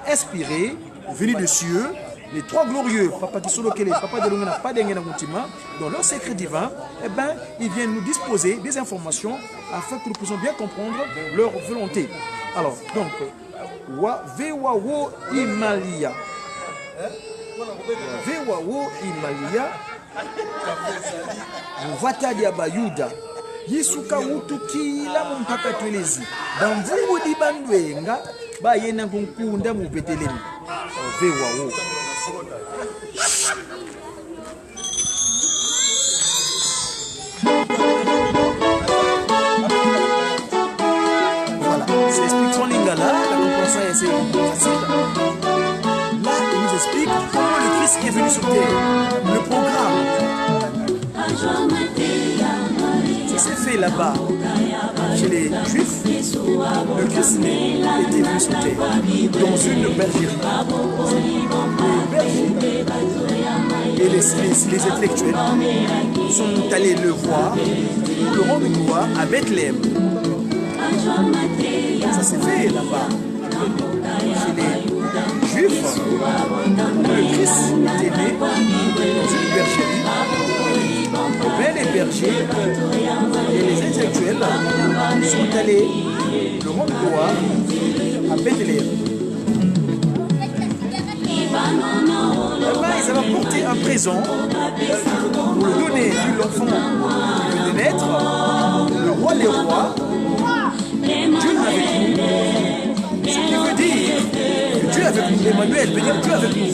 inspirées, venues de cieux, les trois glorieux, Papa Kisolokele, Papa Dialoungana, Papa Dengena Moutima, dans leur secret divin, eh ben, ils viennent nous disposer des informations afin que nous puissions bien comprendre leur volonté. Alors, donc, Vewawo Imalia. Vewawo Imalia. Vata dia Bayuda. Yisuka utukila mpaka twelezi. Bamvungu di bandwenga, bayena kunkunda mubetelemi. Vewawo. Voilà, c'est explication lingala, la compréhension est assez facile. Là, il nous explique comment le Christ est venu sur terre, le programme. Ça s'est fait là-bas, chez les Juifs, le Christ était venu sur terre, dans une bergerie. Et les intellectuels sont allés le voir, le rendre gloire à Bethléem. Ça s'est fait là-bas, chez les Juifs. Le Christ était né dans une bergerie. Ben les bergers et les intellectuels sont allés le rendre gloire à Bethléem. Là-bas, ils avaient apporté un présent pour le donner à l'enfant qui venait de naître, le roi des rois, Dieu avec nous. Ce qui veut dire que Dieu avec nous, Emmanuel veut dire Dieu avec nous.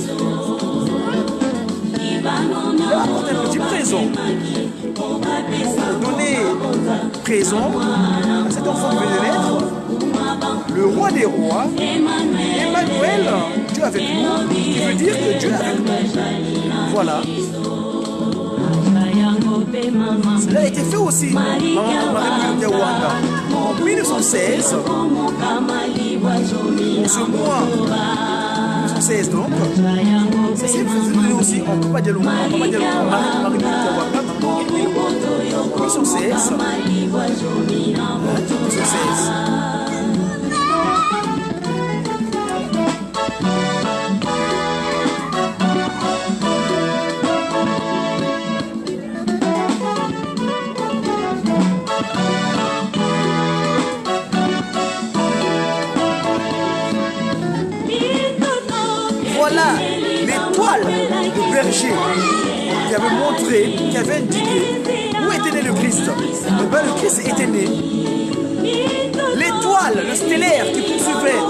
Il a apporté un petit présent pour donner présent à cet enfant qui venait de naître, le roi des rois, Emmanuel, Dieu avec nous, qui veut dire que Dieu est avec nous. Voilà. Cela a été fait aussi dans la République de Rwanda. En 1916, en ce mois 1916 donc, ça s'est fait aussi en Papa Dialoungana, Marie-Louise Kawaka, en 1916, qui avait montré, qui avait indiqué où était né le Christ. Eh bien, le Christ était né. L'étoile, le stellaire qui suivait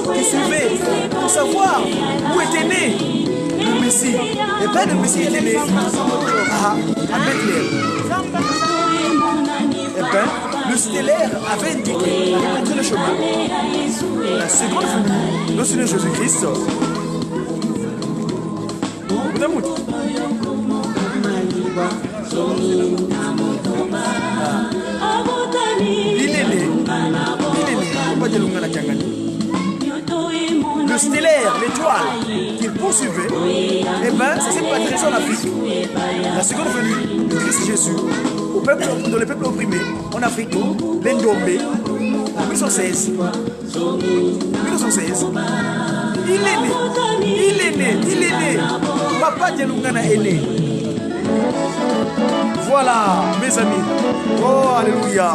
pour savoir où était né le Messie. Et bien le Messie était né à Bethléem. Et bien le stellaire avait indiqué, avait montré le chemin. La seconde venue, le Seigneur Jésus-Christ. Il est né. Le stellaire, l'étoile qu'il poursuivait, eh bien, ça s'est passé en Afrique. La seconde venue du Christ Jésus, dans les peuples opprimés, en Afrique, l'Ndombe, en 1916. 1916. Il est né. Papa Dialoungana est né. Voilà, mes amis. Oh, alléluia.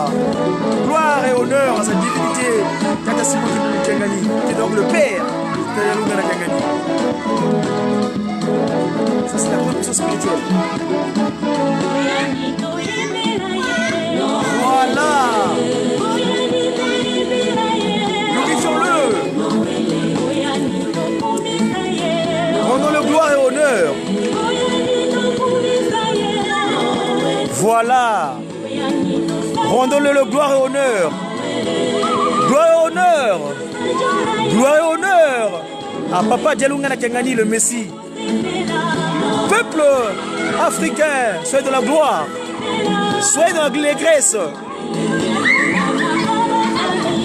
Gloire et honneur à sa divinité. Tata Simon Kengani, qui est donc le Père de Dialoungana Kengani. Ça, c'est la première puissance spirituelle. Voilà. Glorifions-le. Rendons-le gloire et honneur. Voilà. Rendons-le le gloire et honneur. Gloire et honneur. Gloire et honneur à Papa Dialoungana Kengani, le Messie. Peuple africain, soyez de la gloire. Soyez dans l'allégresse.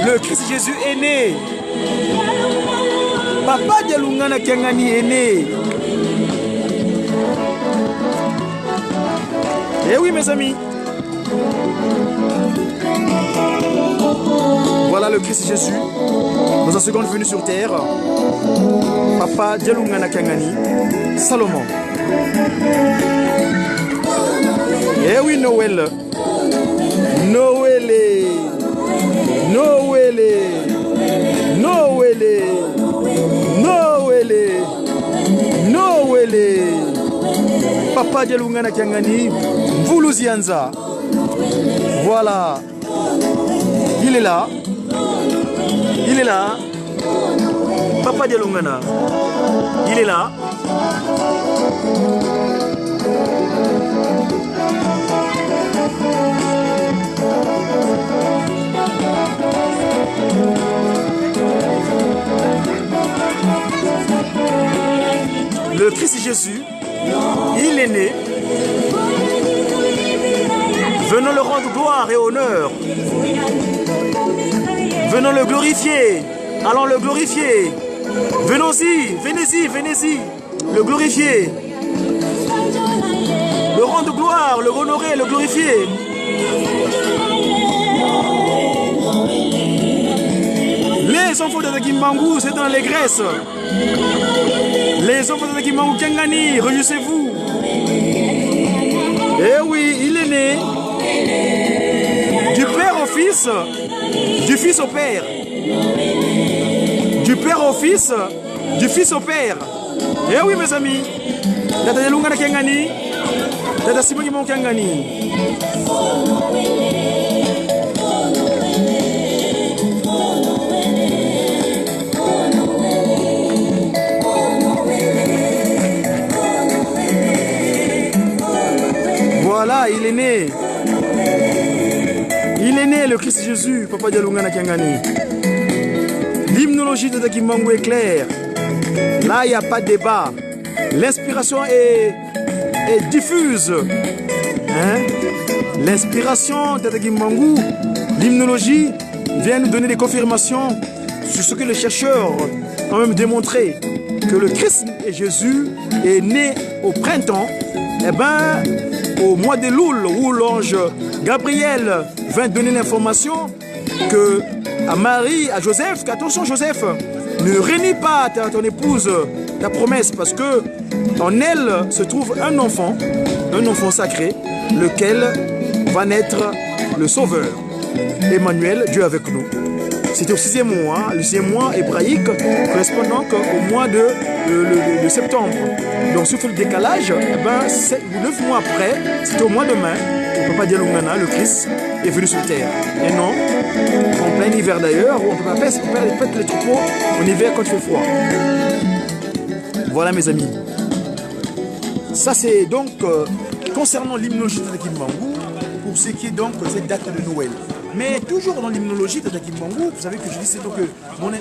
Le Christ Jésus est né. Papa Dialoungana Kengani est né. Eh oui, mes amis. Voilà le Christ Jésus dans sa seconde venue sur terre. Papa Dialoungana Kengani, Salomon. Eh oui, Noël. Noël. Noël. Noël. Noël. Noël. Papa Dialoungana Kengani, Mvuluzianza. Voilà. Il est là. Il est là. Papa Dialoungana. Il est là. Le Christ Jésus, il est né. Venons le rendre gloire et honneur. Venons le glorifier. Allons le glorifier. Venons-y, venez-y. Le glorifier. Le rendre gloire, le honorer, le glorifier. Les enfants de Kimbangu, c'est dans l'allégresse. Les enfants de Kimbangu Kengani, réjouissez-vous. Eh oui, il est né du Père au Fils, du Fils au Père. Du Père au Fils, du Fils au Père. Eh oui, mes amis. Tata Dialoungana Kengani, Tata Simon Kengani. Voilà, il est né. Il est né, le Christ Jésus, Papa Dialoungana Kengani. L'hymnologie de Kimbangu est claire. Là, il n'y a pas de débat. L'inspiration est diffuse. Hein? L'inspiration de Kimbangu, l'hymnologie, vient nous donner des confirmations sur ce que les chercheurs ont même démontré. Que le Christ et Jésus est né au printemps. Eh bien, au mois de Loul, où l'ange Gabriel vint donner l'information que à Marie, à Joseph, qu'attention Joseph, ne renie pas ton épouse, ta promesse, parce que en elle se trouve un enfant sacré, lequel va naître le Sauveur. Emmanuel, Dieu avec nous. C'était au 6e mois. Hein. Le 6e mois hébraïque correspond donc au mois de septembre. Donc, si on fait le décalage, eh ben, 9 mois après, c'était au mois de mai. On ne peut pas dire Lungana, le Christ est venu sur terre. Et non, en plein hiver d'ailleurs, on ne peut pas faire les troupeaux en hiver quand il fait froid. Voilà mes amis. Ça c'est donc concernant l'hymnologie de Tata Kimbangu, pour ce qui est donc cette date de Noël. Mais toujours dans l'hymnologie de Tata Kimbangu, vous savez que je dis c'est donc mon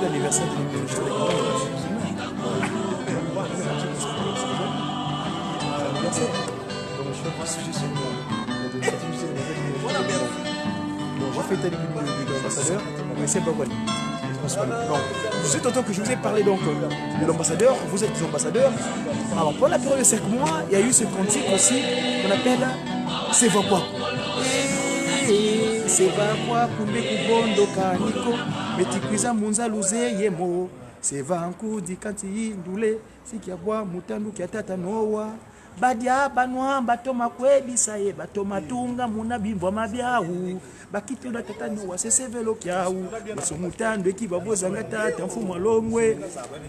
l'anniversaire de l'ambassadeur, mais c'est pas bon. Juste autant que je vous ai parlé donc de l'ambassadeur, vous êtes des ambassadeurs. Alors pendant la période de 5 mois, il y a eu ce cantique aussi qu'on appelle Seva Kwa. Seva Kwa kumbe kubondo kaniko metikwiza munza luze yemo. Seva nkudi kanti ndule sikiabwa mutandu kiatata nowa. Badia banwa batoma kwebisa ye batoma tunga muna bimbo mabiahu bakiti na tata nowa sesevelo kiahu somutando qui va vous angata tanfuma longwe.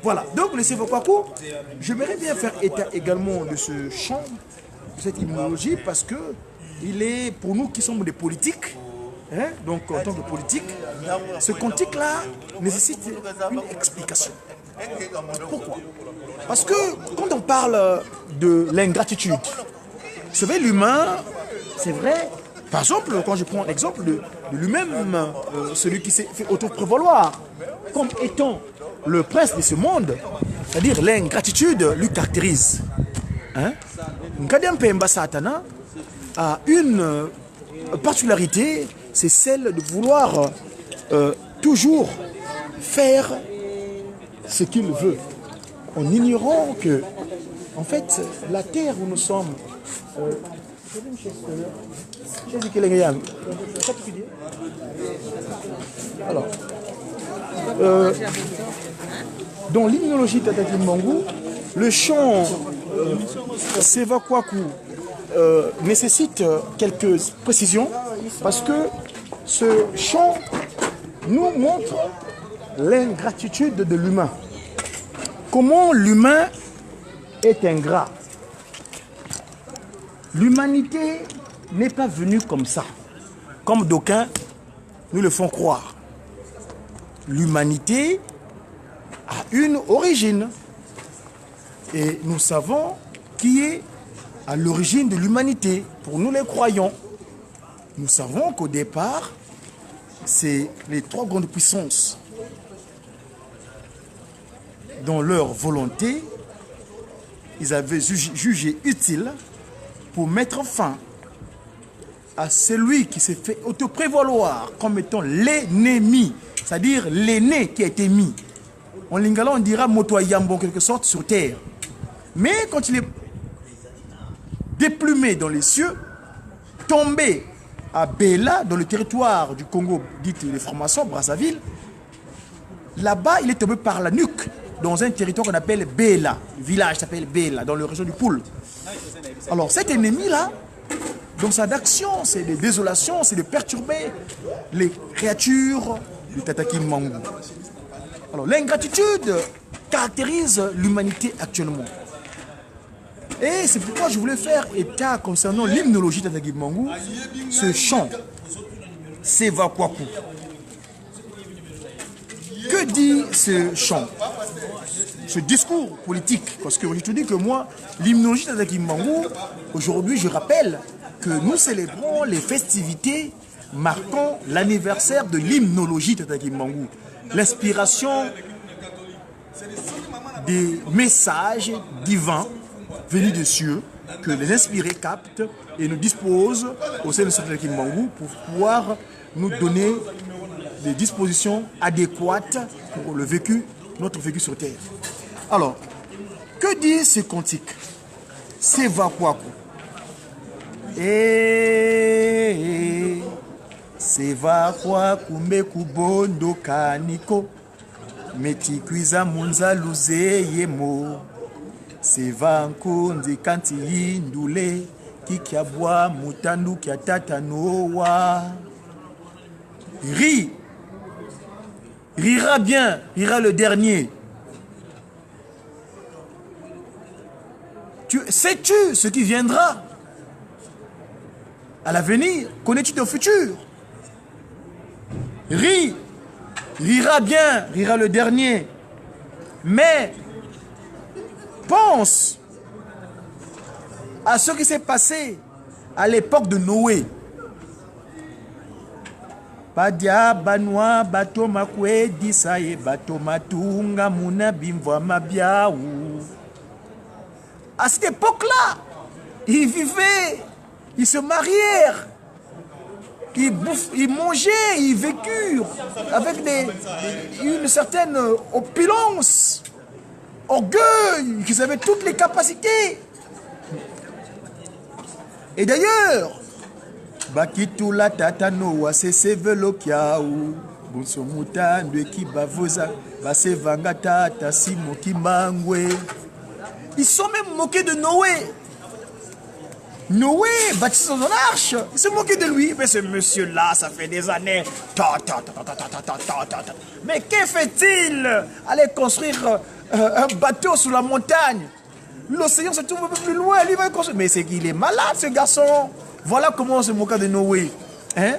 Voilà, donc le Seva Kwaku, j'aimerais bien faire état également de ce chant, de cette hymnologie, parce que il est pour nous qui sommes des politiques, hein, donc en tant que politique, ce cantique là nécessite une explication. Pourquoi? Parce que quand on parle de l'ingratitude, vous savez, l'humain, c'est vrai, par exemple, quand je prends l'exemple de lui-même, celui qui s'est fait auto-prévaloir comme étant le prince de ce monde, c'est-à-dire l'ingratitude lui caractérise. Nkadem Pemba Satana a une particularité, c'est celle de vouloir toujours faire ce qu'il veut, en ignorant que, en fait, la terre où nous sommes, alors, dans l'hymnologie de Tata Kimbangu, le chant Seva Kwaku nécessite quelques précisions, parce que ce chant nous montre l'ingratitude de l'humain. Comment l'humain est ingrat. L'humanité n'est pas venue comme ça, comme d'aucuns nous le font croire. L'humanité a une origine. Et nous savons qui est à l'origine de l'humanité. Pour nous les croyants, nous savons qu'au départ, c'est les 3 grandes puissances. Dans leur volonté, ils avaient jugé utile pour mettre fin à celui qui s'est fait auto-prévaloir comme étant l'ennemi, c'est-à-dire l'aîné qui a été mis. En lingala, on dira motoyambo en quelque sorte sur terre. Mais quand il est déplumé dans les cieux, tombé à Bela, dans le territoire du Congo, dit les francs-maçons, Brazzaville, là-bas, il est tombé par la nuque dans un territoire qu'on appelle Bela. Le village s'appelle Bela, dans la région du Poul. Alors cet ennemi-là, dans sa action, c'est de désolation, c'est de perturber les créatures du Tata Kimbangu. Alors l'ingratitude caractérise l'humanité actuellement. Et c'est pourquoi je voulais faire état concernant l'hymnologie de Tata Kimbangu, ce chant, Seva Kwaku. Que dit ce chant? ce discours politique. Parce que je te dis que moi, l'hymnologie Tata Kimbangu, aujourd'hui, je rappelle que nous célébrons les festivités marquant l'anniversaire de l'hymnologie Tata Kimbangu. L'inspiration des messages divins venus des cieux que les inspirés captent et nous disposent au sein de Tata Kimbangu pour pouvoir nous donner des dispositions adéquates pour le vécu, notre vécu sur Terre. Alors, que dit ce cantique? Seva kwaku. Seva kwaku meku bondo kaniko. Metikwiza munza luze yemo. Seva nkonzi kanti yindule. Kikiabwa mutandu kia tata noa. Ris. Rira bien, rira le dernier. Sais-tu ce qui viendra à l'avenir? Connais-tu ton futur? Ris, rira bien, rira le dernier. Mais pense à ce qui s'est passé à l'époque de Noé. Padia banwa bato makwe disaye bato matunga muna bimvwa mabiaou. À cette époque-là, ils vivaient, ils se marièrent, ils mangeaient, ils vécurent avec une certaine opulence, orgueil, qu'ils avaient toutes les capacités. Et d'ailleurs, Bakitula tatano se sevelo kiaou bonsomuta ndweki bavoza base vanga tata simo kimangwe. Ils sont même moqués de Noé. Noé, bâti son arche, ils se moquaient de lui. Mais ce monsieur-là, ça fait des années. Mais que fait-il? Aller construire un bateau sous la montagne. L'océan se trouve un peu plus loin, lui va construire. Mais c'est qu'il est malade, ce garçon. Voilà comment on se moque de Noé. Hein?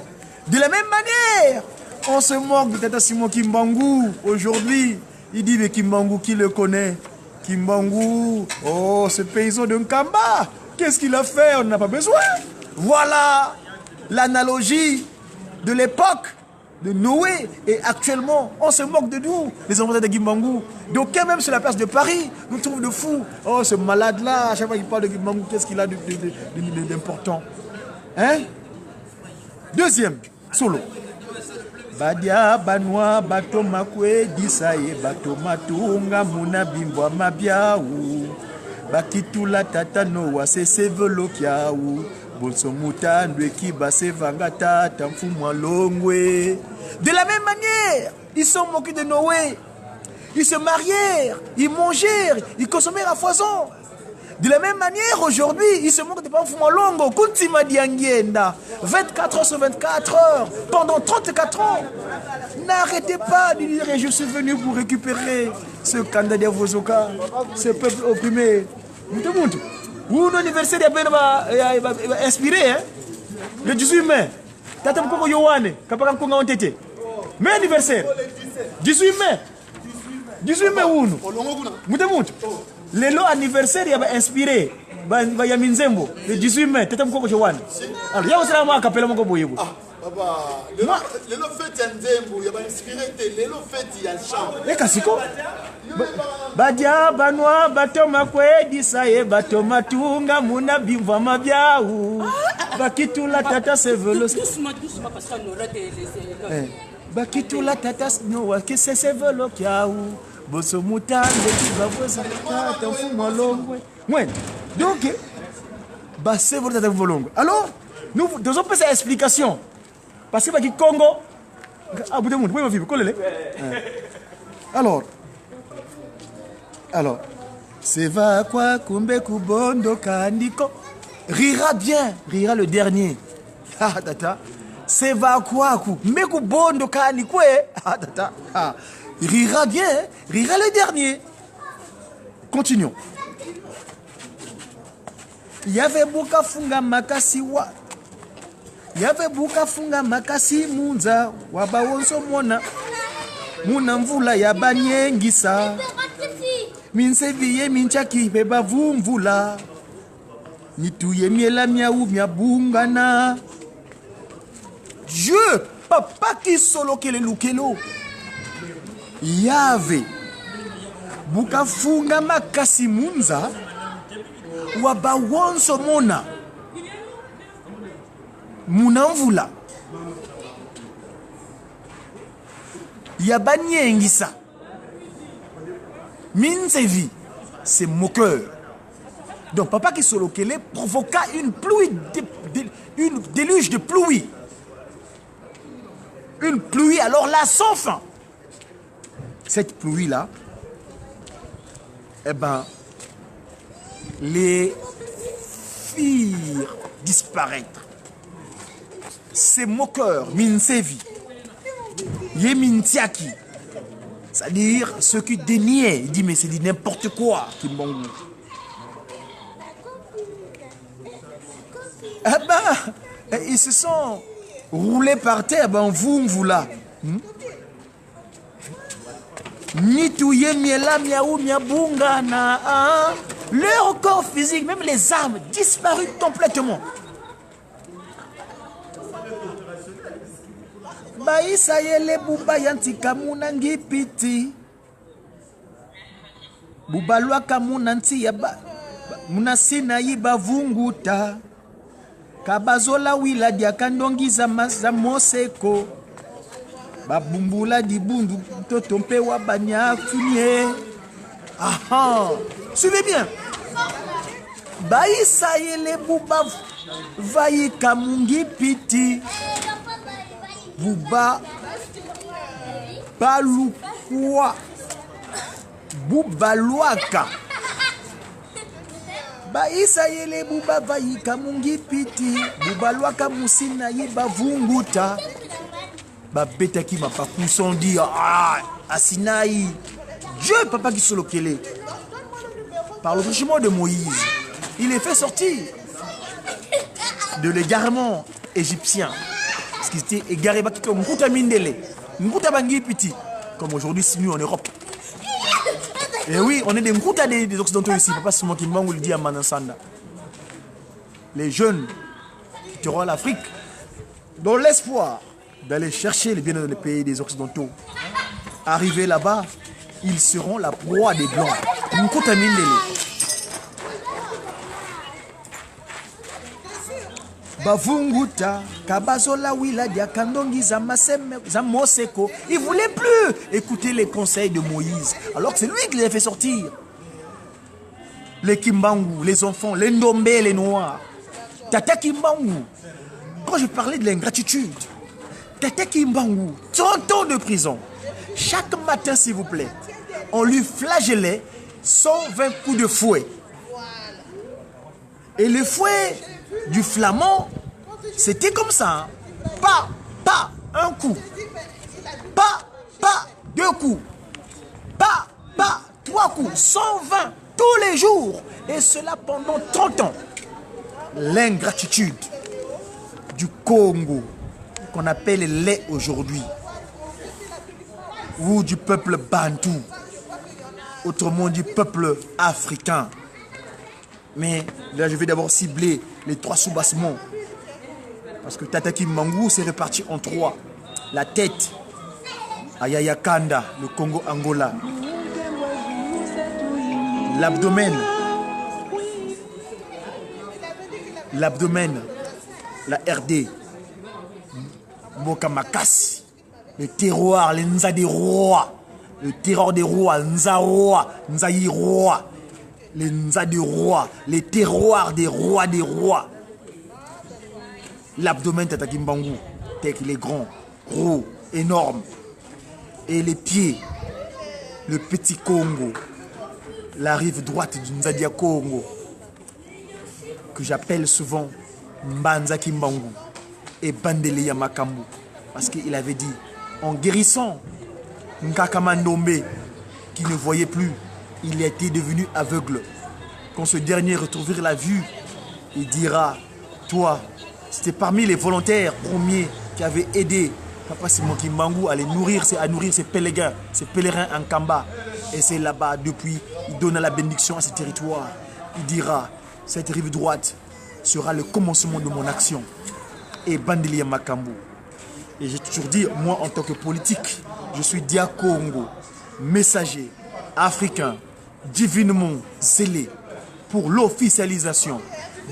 De la même manière, on se moque de Tata Simon Kimbangu. Aujourd'hui, il dit, mais Kimbangu, qui le connaît? Kimbangu, oh, ce paysan de Nkamba, qu'est-ce qu'il a fait? On n'a pas besoin. Voilà l'analogie de l'époque de Noé. Et actuellement, on se moque de nous, les enfants de Kimbangu. Donc, quand même sur la place de Paris, nous trouvons de fous. Oh, ce malade-là, à chaque fois qu'il parle de Kimbangu, qu'est-ce qu'il a d'important? Hein? Deuxième, solo. Badia banwa bato makwe disaye bato matunga muna bimbwa mabiaou. Bakitula tata noa se sevelo kiaou. Bonso mutandwe ki base vanga tata mfumwa longwe. De la même manière, ils sont moqués de Noé. Ils se marièrent, ils mangèrent, ils consommèrent à foison. De la même manière, aujourd'hui, ils se moquent de Pamfuma Longo, Kuntima Diangienda, 24 heures sur 24 heures, pendant 34 ans. N'arrêtez pas de dire, je suis venu pour récupérer ce candidat Vozoka, ce peuple opprimé. Où l'anniversaire est inspiré, hein? Le 18 mai. Tata Mkoko Yowane, Kapaka Mkonga Ontete. Mais anniversaire, 18 mai. 18 mai où nous? Moutemout. Le lot anniversaire il y a inspiré ya Minzembo le 18 mai tete mkoko chwana. Alors ya osala ma kapela moko boyebo. Ah baba le lot fête ya Nzembo ya inspiré le lot fête ya chant. E kasiko badia banwa bato makwe disaye bato matunga muna bimva mabiaou. Bakitula tata sevelo. Doucement parce qu'on aura des Bakitula tata no que c'est sevelo kiaou. Boso mutande qui va vous tata mfumwa longwe. Ouais. Donc bah c'est votre tata volongo. Alors nous devons passer à explication. Parce que qui Congo ah bout de monde, oui ma fille, collez-les. Alors c'est va quoi kumbe kubondo kandiko. Rira bien, rira le dernier. Ah tata. C'est va quoi ku meku bondo kandiko ah tata. Ah. Rira bien, rira le dernier. Continuons. Yave buka funga makasi wa. Yave buka funga makasi munza wabawonso mona. Muna mvula ya banyengisa. Minseviye minchaki beba vumvula. Nituye miela miaou miabungana. Dieu, papa qui solo kele lukelo. Yave. Bukafunga makasi munza. Waba wonso mona. Munamvula. Yabanyengisa. Minsevi, c'est moqueur. Donc papa qui solokele provoqua une pluie, une déluge de pluie. Une pluie alors là sans fin. Cette pluie-là, eh ben, les firent disparaître. Ces moqueurs, Minsevi, Yemintiaki, c'est-à-dire ceux qui déniaient, il dit mais c'est dit n'importe quoi, Kimbangu. Ah ben, ils se sont roulés par terre, ben vous là. Nitouye miela miaou miabungana. Leur corps physique, même les armes, disparu complètement. Baïsa yele buba yantika munangi piti. Bubalwa kamunanti yaba munasina yiba vunguta. Kabazola wila diakandongi za moseko. Babumbula di bundu totompe wa banya funye. Ah, suivez bien. Baïsa yele buba vayi kamungi piti. Buba balukwa bubaluaka Baïsa yele buba vayi kamungi piti. Bubaluaka musina yiba vunguta. Babetaki mapaku sans dire Asinaï. Dieu, papa qui solokele. Par le jugement de Moïse, il les fait sortir de l'égarement égyptien. Parce qu'ils étaient égarés. Comme aujourd'hui, c'est nous en Europe. Et oui, on est des Mkouta des Occidentaux ici. Papa Simon Kimbangu le dit à Manansanda. Les jeunes quitteront l'Afrique dans l'espoir d'aller chercher les biens dans les pays des Occidentaux. Arrivés là-bas, ils seront la proie des Blancs. Mkouta Mindele. Bavunguta, Kabazola Wila Diakandongi Zamoseko. Il ne voulait plus écouter les conseils de Moïse. Alors que c'est lui qui les a fait sortir. Les Kimbangu, les enfants, les Ndombe, les Noirs. Tata Kimbangu. Quand je parlais de l'ingratitude, Tata Kimbangu, 30 ans de prison. Chaque matin, s'il vous plaît, on lui flagellait 120 coups de fouet. Et le fouet du flamand, c'était comme ça. Hein. Pas un coup. Pas deux coups. Pas trois coups. 120 tous les jours. Et cela pendant 30 ans. L'ingratitude du Congo, qu'on appelle lait aujourd'hui, ou du peuple bantou, autrement du peuple africain. Mais là, je vais d'abord cibler les 3 soubassements. Parce que Tata Kimbangu s'est réparti en 3. La tête, à Yaya Kanda, le Congo-Angola. L'abdomen, la RD. Mboka Makassi, le terroir, les Nza des rois. Le terror des rois, Nza roi, Nzaï roi. Les Nza des rois, les terroirs des rois. L'abdomen Tata Kimbangu, il est grand, gros, énorme. Et les pieds, le petit Congo, la rive droite du Nzadia Congo, que j'appelle souvent Mbanza Kimbangu et Bandele Yamakambu. Parce qu'il avait dit, en guérissant Nkakamandombe, qui ne voyait plus, il était devenu aveugle. Quand ce dernier retrouvera la vue, il dira, toi, c'était parmi les volontaires premiers qui avaient aidé Papa Simon Kimbangu allait nourrir ses pèlerins en Kamba. Et c'est là-bas, depuis, il donna la bénédiction à ce territoire. Il dira, cette rive droite sera le commencement de mon action. Et Bandelia Makambu. Et j'ai toujours dit, moi en tant que politique, je suis Dia Congo, messager africain, divinement zélé pour l'officialisation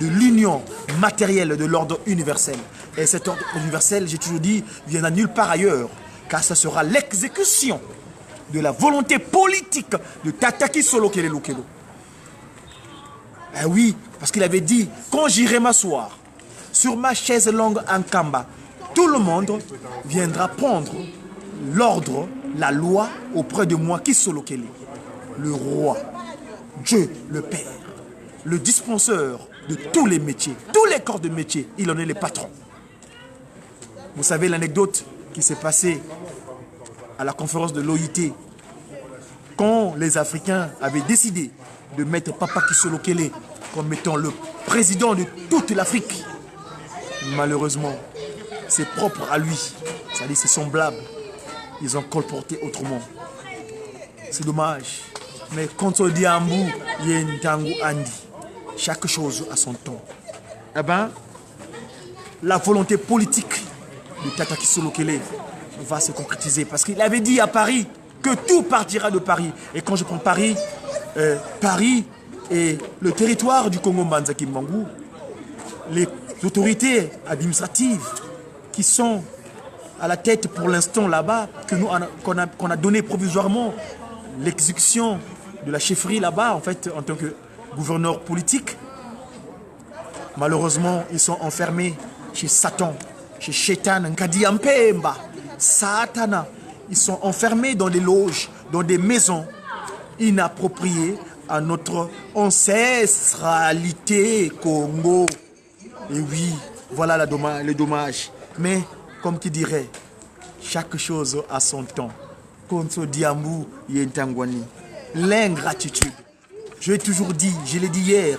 de l'union matérielle de l'ordre universel. Et cet ordre universel, j'ai toujours dit, viendra nulle part ailleurs, car ce sera l'exécution de la volonté politique de Tataki Solokele Lukelo. Eh oui, parce qu'il avait dit, quand j'irai m'asseoir sur ma chaise longue en Kamba, tout le monde viendra prendre l'ordre, la loi auprès de moi qui Solokele, le roi, Dieu, le Père, le dispenseur de tous les métiers, tous les corps de métier, il en est le patron. Vous savez l'anecdote qui s'est passée à la conférence de l'OIT, quand les Africains avaient décidé de mettre Papa Kisolokele comme étant le président de toute l'Afrique. Malheureusement, c'est propre à lui, c'est-à-dire c'est semblable. Ils ont colporté autrement. C'est dommage. Mais quand on dit Ambu, Yentangu Andi, chaque chose a son temps. Eh bien, la volonté politique de Tataki Solokele va se concrétiser. Parce qu'il avait dit à Paris que tout partira de Paris. Et quand je prends Paris, Paris et le territoire du Congo Mbanza Kimbangu, les autorités administratives qui sont à la tête pour l'instant là-bas, qu'on a donné provisoirement l'exécution de la chefferie là-bas, en fait, en tant que gouverneur politique. Malheureusement, ils sont enfermés chez Satan, chez Shetan, Nkadi Ampemba, Satana. Ils sont enfermés dans des loges, dans des maisons inappropriées à notre ancestralité Congo. Et oui, voilà le dommage. Mais, comme qui dirait, chaque chose a son temps. Konso Diambu Yentangwani. L'ingratitude. Je l'ai toujours dit, je l'ai dit hier,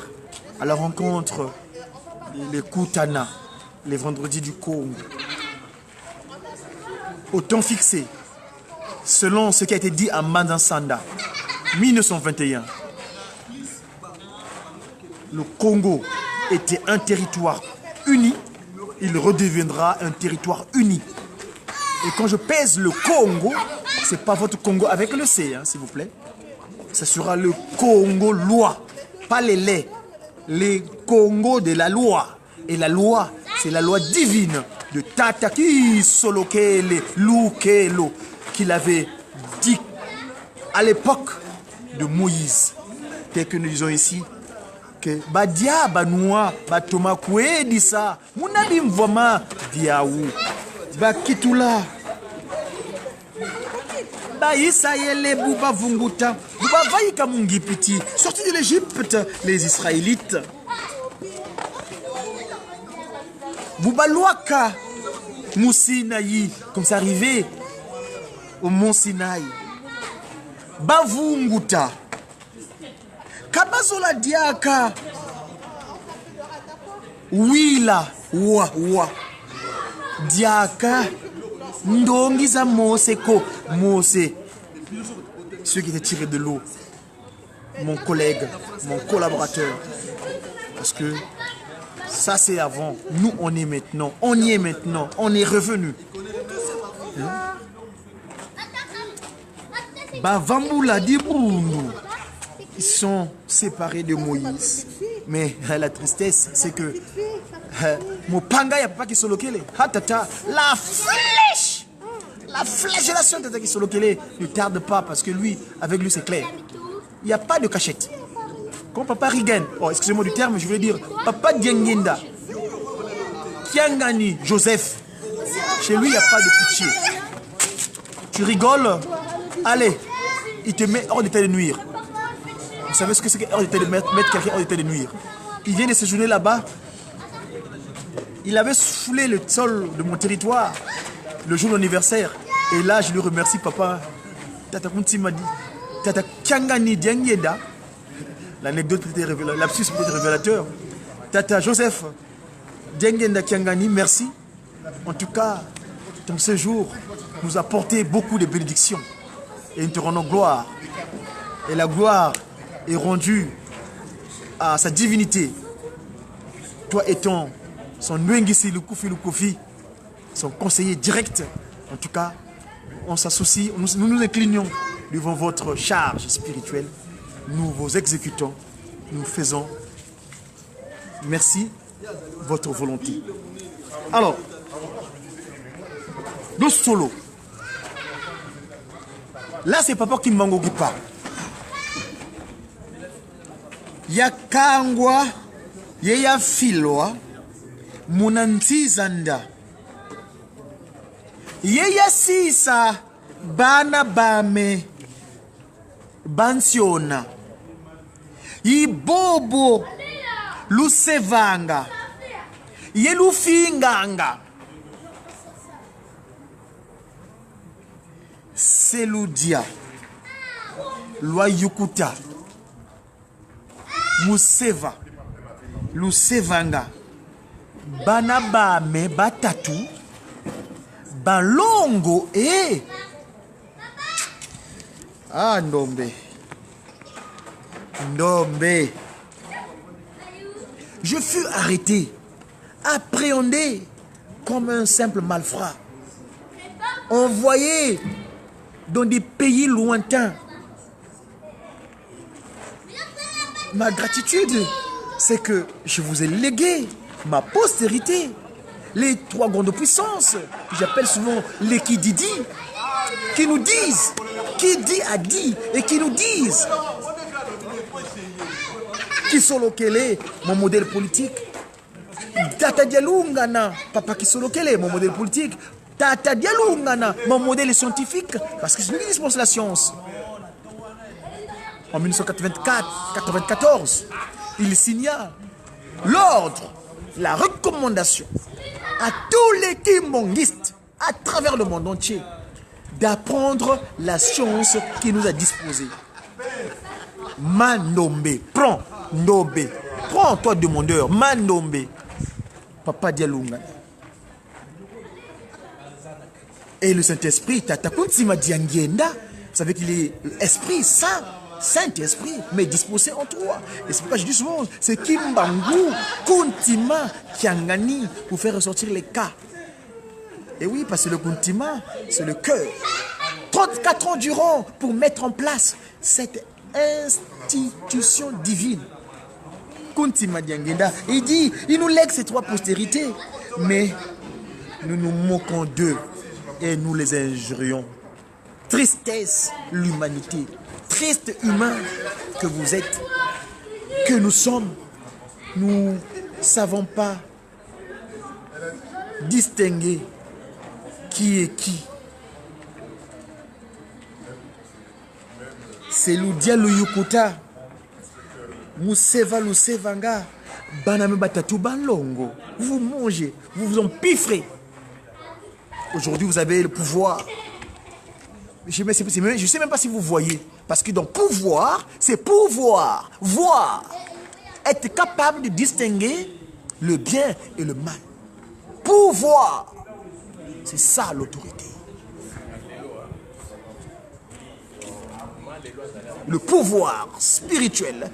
à la rencontre les Koutana, les vendredis du Congo. Au temps fixé, selon ce qui a été dit à Mandansanda, 1921, le Congo était un territoire uni, il redeviendra un territoire uni. Et quand je pèse le Congo, ce n'est pas votre Congo avec le C, hein, s'il vous plaît. Ce sera le Congo loi, pas les laits. Les Congo de la loi. Et la loi, c'est la loi divine de Tataki Solokele Lukelo, qu'il avait dit à l'époque de Moïse. Tel que nous disons ici, que Badia Banoua, Batoma Koué dit ça, Mounadim Voma Diaou, Bakitula. Israël, Bouba Vunguta, Bouba Vaïka Mungipiti, sortis de l'Égypte, les Israélites. Bouba Louaka, Moussinaï, comme ça arrivé au Mont Sinaï. Bavunguta, Kabazola Diaka, Wila, Wa, Diaka. Ndongiza Moseko, Mose, ceux qui étaient tirés de l'eau, mon collègue, mon collaborateur, parce que ça c'est avant, nous on est maintenant, on y est maintenant, on est revenu. Bavambula Diboundou, ils sont séparés de Moïse, mais la tristesse c'est que Mopanga ya papa qui Solokele, hatata, la flagellation de Tataki Solokele ne tarde pas parce que lui, avec lui c'est clair. Il n'y a pas de cachette. Quand papa Rigen, excusez-moi du terme, je voulais dire papa Diengenda, Kiangani, Joseph, chez lui il n'y a pas de pitié. Tu rigoles, allez, il te met hors d'état de nuire. Vous savez ce que c'est hors d'état de mettre quelqu'un hors d'état de nuire? Il vient de séjourner là-bas. Il avait foulé le sol de mon territoire le jour de l'anniversaire. Et là, je lui remercie, papa. Tata Kunti m'a dit, Tata Kiangani Diangeda, l'anecdote peut être révélateur, l'absus peut être révélateur. Tata Joseph Diangenda Kiangani, merci. En tout cas, ton séjour nous a porté beaucoup de bénédictions. Et nous te rendons gloire. Et la gloire est rendue à sa divinité. Toi étant son Nwengisi Lukufi, son conseiller direct. En tout cas, on s'associe, nous nous inclinons devant votre charge spirituelle. Nous vous exécutons, nous faisons. Merci, votre volonté. Alors, le solo. Là, c'est Papa Kimbangu qui parle. Ya kangwa, ya filwa, munanti zanda. Ya sisa, bana bame, bansiona. Ibobo, lusevanga. Yelufinganga. Seludia. Loi Yukuta. Museva. Lusevanga. Banaba me batatu. Balongo et. Ah, Ndombe. Ndombe. Je fus arrêté, appréhendé comme un simple malfrat, envoyé dans des pays lointains. Ma gratitude, c'est que je vous ai légué ma postérité, les trois grandes puissances, j'appelle souvent les Kididi, qui nous disent, qui dit a dit, et qui nous disent, Kisolo Kele, mon modèle politique. Tata Dialoungana, Papa Kisolo Kele, mon modèle politique. Tata Dialoungana, mon modèle scientifique. Parce que je lui dispense la science. En 1994, il signa l'ordre, la recommandation à tous les kimbongistes à travers le monde entier d'apprendre la science qui nous a disposée. Mandombe, prends, Ndombe, prends toi demandeur, Mandombe, Papa Dialoungana. Et le Saint-Esprit, Tata Kuntima Diangienda, vous savez qu'il est l'Esprit Saint, Saint-Esprit, mais disposé en toi. Et c'est pourquoi je dis souvent, c'est Kimbangu, Kuntima, Kiangani, pour faire ressortir les cas. Et oui, parce que le Kuntima, c'est le cœur. 34 ans durant pour mettre en place cette institution divine. Kuntima Diangenda, il dit, il nous lègue ces trois postérités, mais nous nous moquons d'eux et nous les injurions. Tristesse, l'humanité. Triste humain que vous êtes, que nous sommes. Nous ne savons pas distinguer qui est qui. C'est Ludia Luyukuta, Museva Lusevanga, Baname Batatu Balongo. Vous mangez, vous vous empiffrez. Aujourd'hui, vous avez le pouvoir. Je ne sais même pas si vous voyez. Parce que dans pouvoir, c'est pouvoir. Voir. Être capable de distinguer le bien et le mal. Pouvoir. C'est ça l'autorité. Le pouvoir spirituel.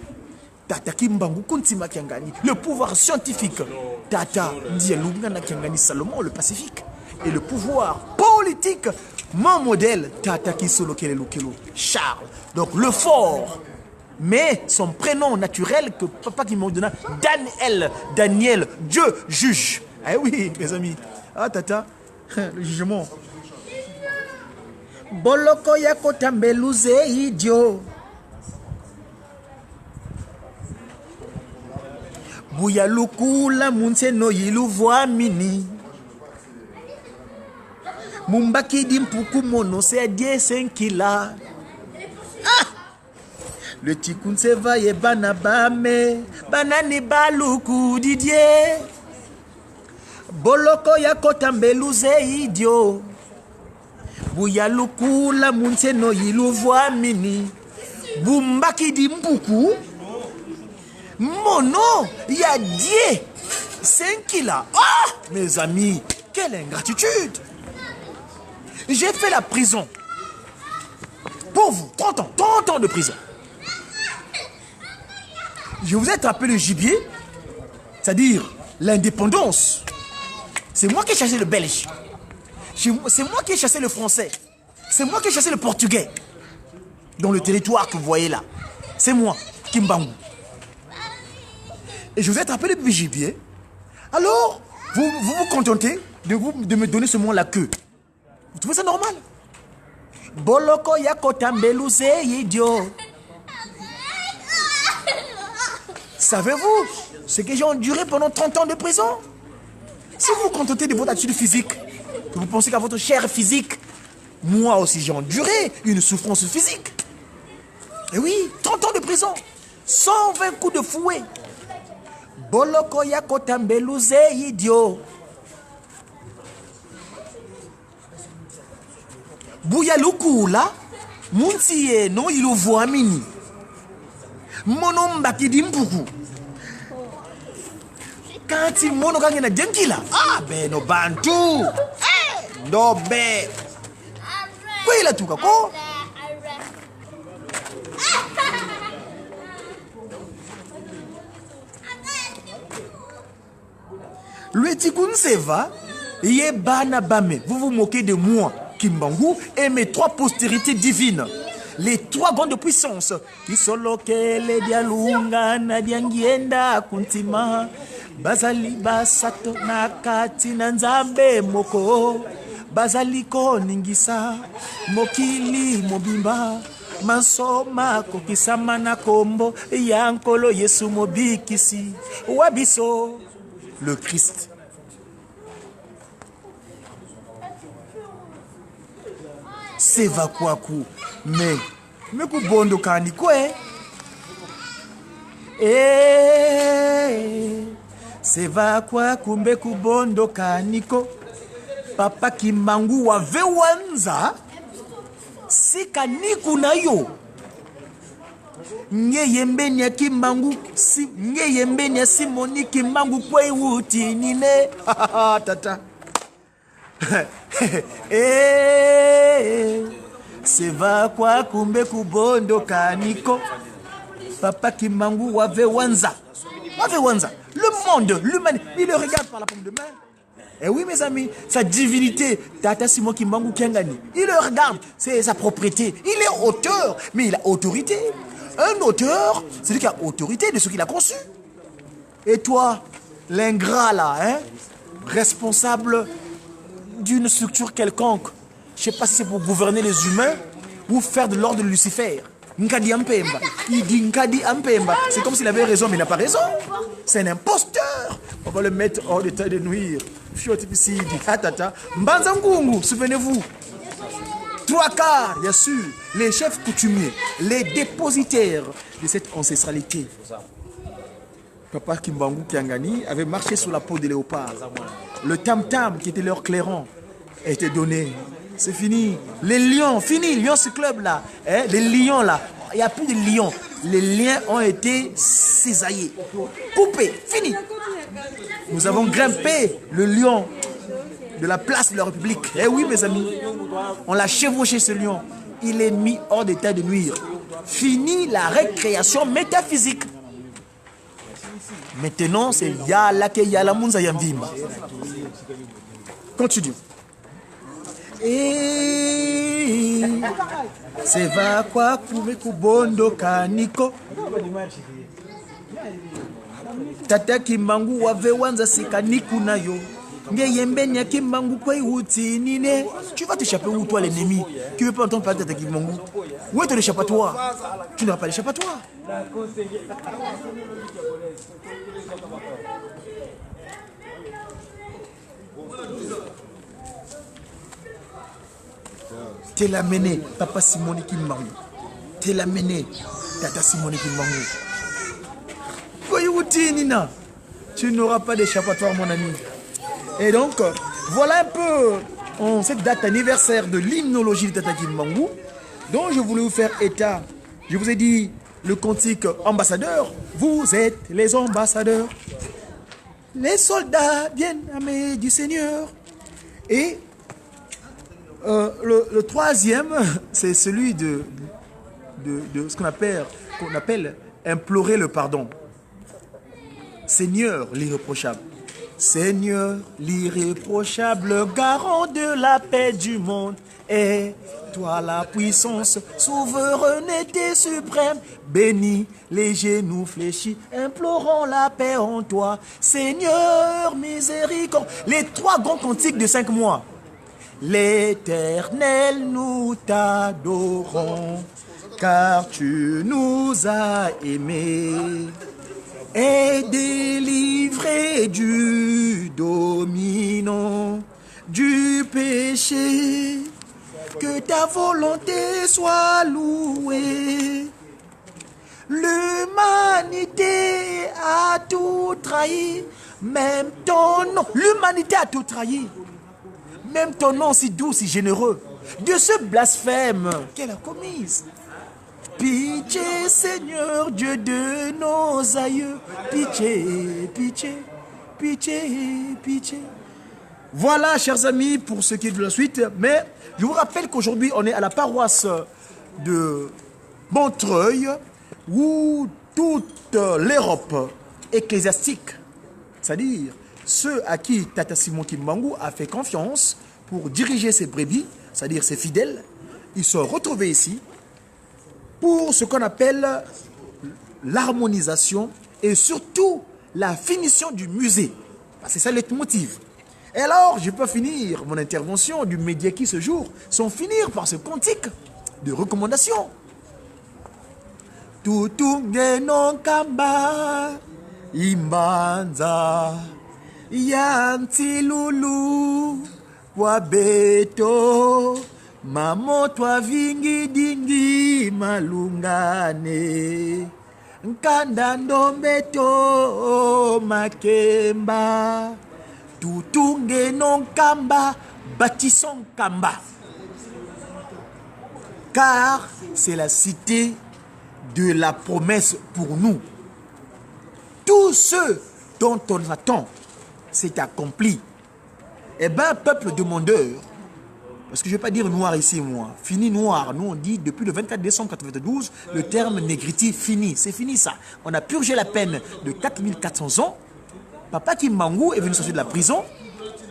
Tata Kimbangu Kuntima Kiangani. Le pouvoir scientifique. Tata Dialoungana Kiangani Salomon, le Pacifique. Et le pouvoir politique. Mon modèle, Tata Kisolo Kelelukelo, Charles. Donc le fort. Mais son prénom naturel que papa qui m'a donné, Daniel, Dieu juge. Ah oui, mes amis. Ah, Tata, le jugement. Boloko yako tambeluze idio. Buyalukula munse no yilu voa mini. Mumbaki dimpuku mono se die senkila. Ah! Le tikun se va ye banabame. Banani baluku didie. Boloko yako tambeluze idio. Buyalukula munse no yilu voa mini. Bumbaki dimpuku mono ya die senkila. Ah! Mes amis, quelle ingratitude! J'ai fait la prison. Pour vous, 30 ans de prison. Je vous ai attrapé le gibier, c'est-à-dire l'indépendance. C'est moi qui ai chassé le belge. C'est moi qui ai chassé le français. C'est moi qui ai chassé le portugais. Dans le territoire que vous voyez là. C'est moi, Kimbangu. Et je vous ai attrapé le gibier. Alors, vous vous contentez de me donner seulement la queue. Vous trouvez ça normal? Boloko yakota mbeluze idiot. Savez-vous ce que j'ai enduré pendant 30 ans de prison? Si vous vous contentez de votre attitude physique, que vous pensez qu'à votre chair physique, moi aussi j'ai enduré une souffrance physique. Et oui, 30 ans de prison, 120 coups de fouet. Boloko yakota mbeluze idiot. Bouya lukula, munti no ilovo mini. Mono mbaki dimpuku. Kanti mono kange na jenkila. Ah ben no bantu. No be. Kwa ila tuka ko? Le Tikkun Seva, Yebana Bame, vous vous moquez de moi, Kimbangu, et mes 3 postérités divines. Les 3 grandes puissances. Kisolokele dialunga na diangienda kuntima. Bazali basato nakati na nzambe moko. Bazali ko ningisa. Mokili mobimba. Mansoma kokisama na kombo. Yankolo Yesu mobikisi. Wabiso. Le Christ. Seva kwaku. Mais kubondo kani kwe. Seva kwaku mbe kubondo kaniko. Papa Kimbangu wa vewanza. Sika niku na yo. Nge yembeni ya Kimbangu. Nge yembeni ya Simoni Kimbangu kwe wuti nine. Tata. Seva kwa kumbe kubondo kaniko. Papa Kimbangu wave wanza. Le monde, l'humanité, il le regarde par la paume de main. Eh oui mes amis, sa divinité, Tata Simon Kimbangu Kiangani, il le regarde, c'est sa propriété. Il est auteur, mais il a autorité. Un auteur, c'est lui qui a autorité de ce qu'il a conçu. Et toi, l'ingrat là, hein, responsable d'une structure quelconque, je ne sais pas si c'est pour gouverner les humains ou faire de l'ordre de Lucifer. Nkadi Ampemba. Il dit Nkadi Ampemba. C'est comme s'il avait raison, mais il n'a pas raison. C'est un imposteur. On va le mettre hors d'état de nuire. Mbanzangungu, souvenez-vous. 3/4, bien sûr, les chefs coutumiers, les dépositaires de cette ancestralité. Papa Kimbangu Kiangani avait marché sous la peau de léopard. Le tam-tam qui était leur clairon était donné. C'est fini. Les lions, fini. Lions, ce club-là. Hein? Les lions, là. Il n'y a plus de lions. Les liens ont été cisaillés. Coupés. Fini. Nous avons grimpé le lion de la place de la République. Eh oui, mes amis. On l'a chevauché, ce lion. Il est mis hors d'état de nuire. Fini la récréation métaphysique. Maintenant, c'est Yala ke Yala Munza Yamvimba. Continue. C'est va quoi kume kubondo kaniko. Tata Kimbangu wave wanza sikaniku na yo. Nge yembeni ya Kimbangu kwe uti nine. Tu vas t'échapper où toi l'ennemi? Tu veux pas entendre parler de Tata Kimbangu? Où est ton échappatoire? Tu n'auras pas d'échappatoire. T'es la mené, Papa Simoni Kimbangu. T'es la mené, Tata Simoni Kimbangu. Nina, tu n'auras pas d'échappatoire, mon ami. Et donc, voilà un peu en cette date anniversaire de l'hymnologie de Tata Kimbangu, dont je voulais vous faire état. Je vous ai dit le cantique ambassadeur. Vous êtes les ambassadeurs, les soldats bien-aimés du Seigneur. Et Le troisième, c'est celui de ce qu'on appelle implorer le pardon. Seigneur l'irréprochable. Seigneur l'irréprochable, garant de la paix du monde, et toi la puissance, souveraineté suprême, bénis les genoux fléchis, implorons la paix en toi. Seigneur miséricorde. Les 3 grands cantiques de 5 mois. L'Éternel, nous t'adorons, car tu nous as aimés et délivrés du dominant du péché. Que ta volonté soit louée. L'humanité a tout trahi, même ton nom. L'humanité a tout trahi. Même ton nom si doux, si généreux. De ce blasphème qu'elle a commise. Pitié, Seigneur, Dieu de nos aïeux. Pitié, pitié, pitié, pitié. Voilà, chers amis, pour ce qui est de la suite. Mais je vous rappelle qu'aujourd'hui, on est à la paroisse de Montreuil, où toute l'Europe ecclésiastique, c'est-à-dire ceux à qui Tata Simon Kimbangu a fait confiance pour diriger ses brebis, c'est-à-dire ses fidèles, ils sont retrouvés ici pour ce qu'on appelle l'harmonisation et surtout la finition du musée. C'est ça le motif. Et alors, je peux finir mon intervention du Médiaki ce jour sans finir par ce cantique de recommandation. Tutunge non kamba imbanza yantilulu wabeto mamo twa vingi dingi malungane nkanda ndombeto makemba tutunge non kamba bâtissons kamba, car c'est la cité de la promesse pour nous. Tout ce dont on attend s'est accompli. Eh bien, peuple demandeur, parce que je ne vais pas dire noir ici, moi, fini noir. Nous, on dit depuis le 24 décembre 1992, le terme négriti fini. C'est fini ça. On a purgé la peine de 4400 ans. Papa Kimbangu est venu sortir de la prison.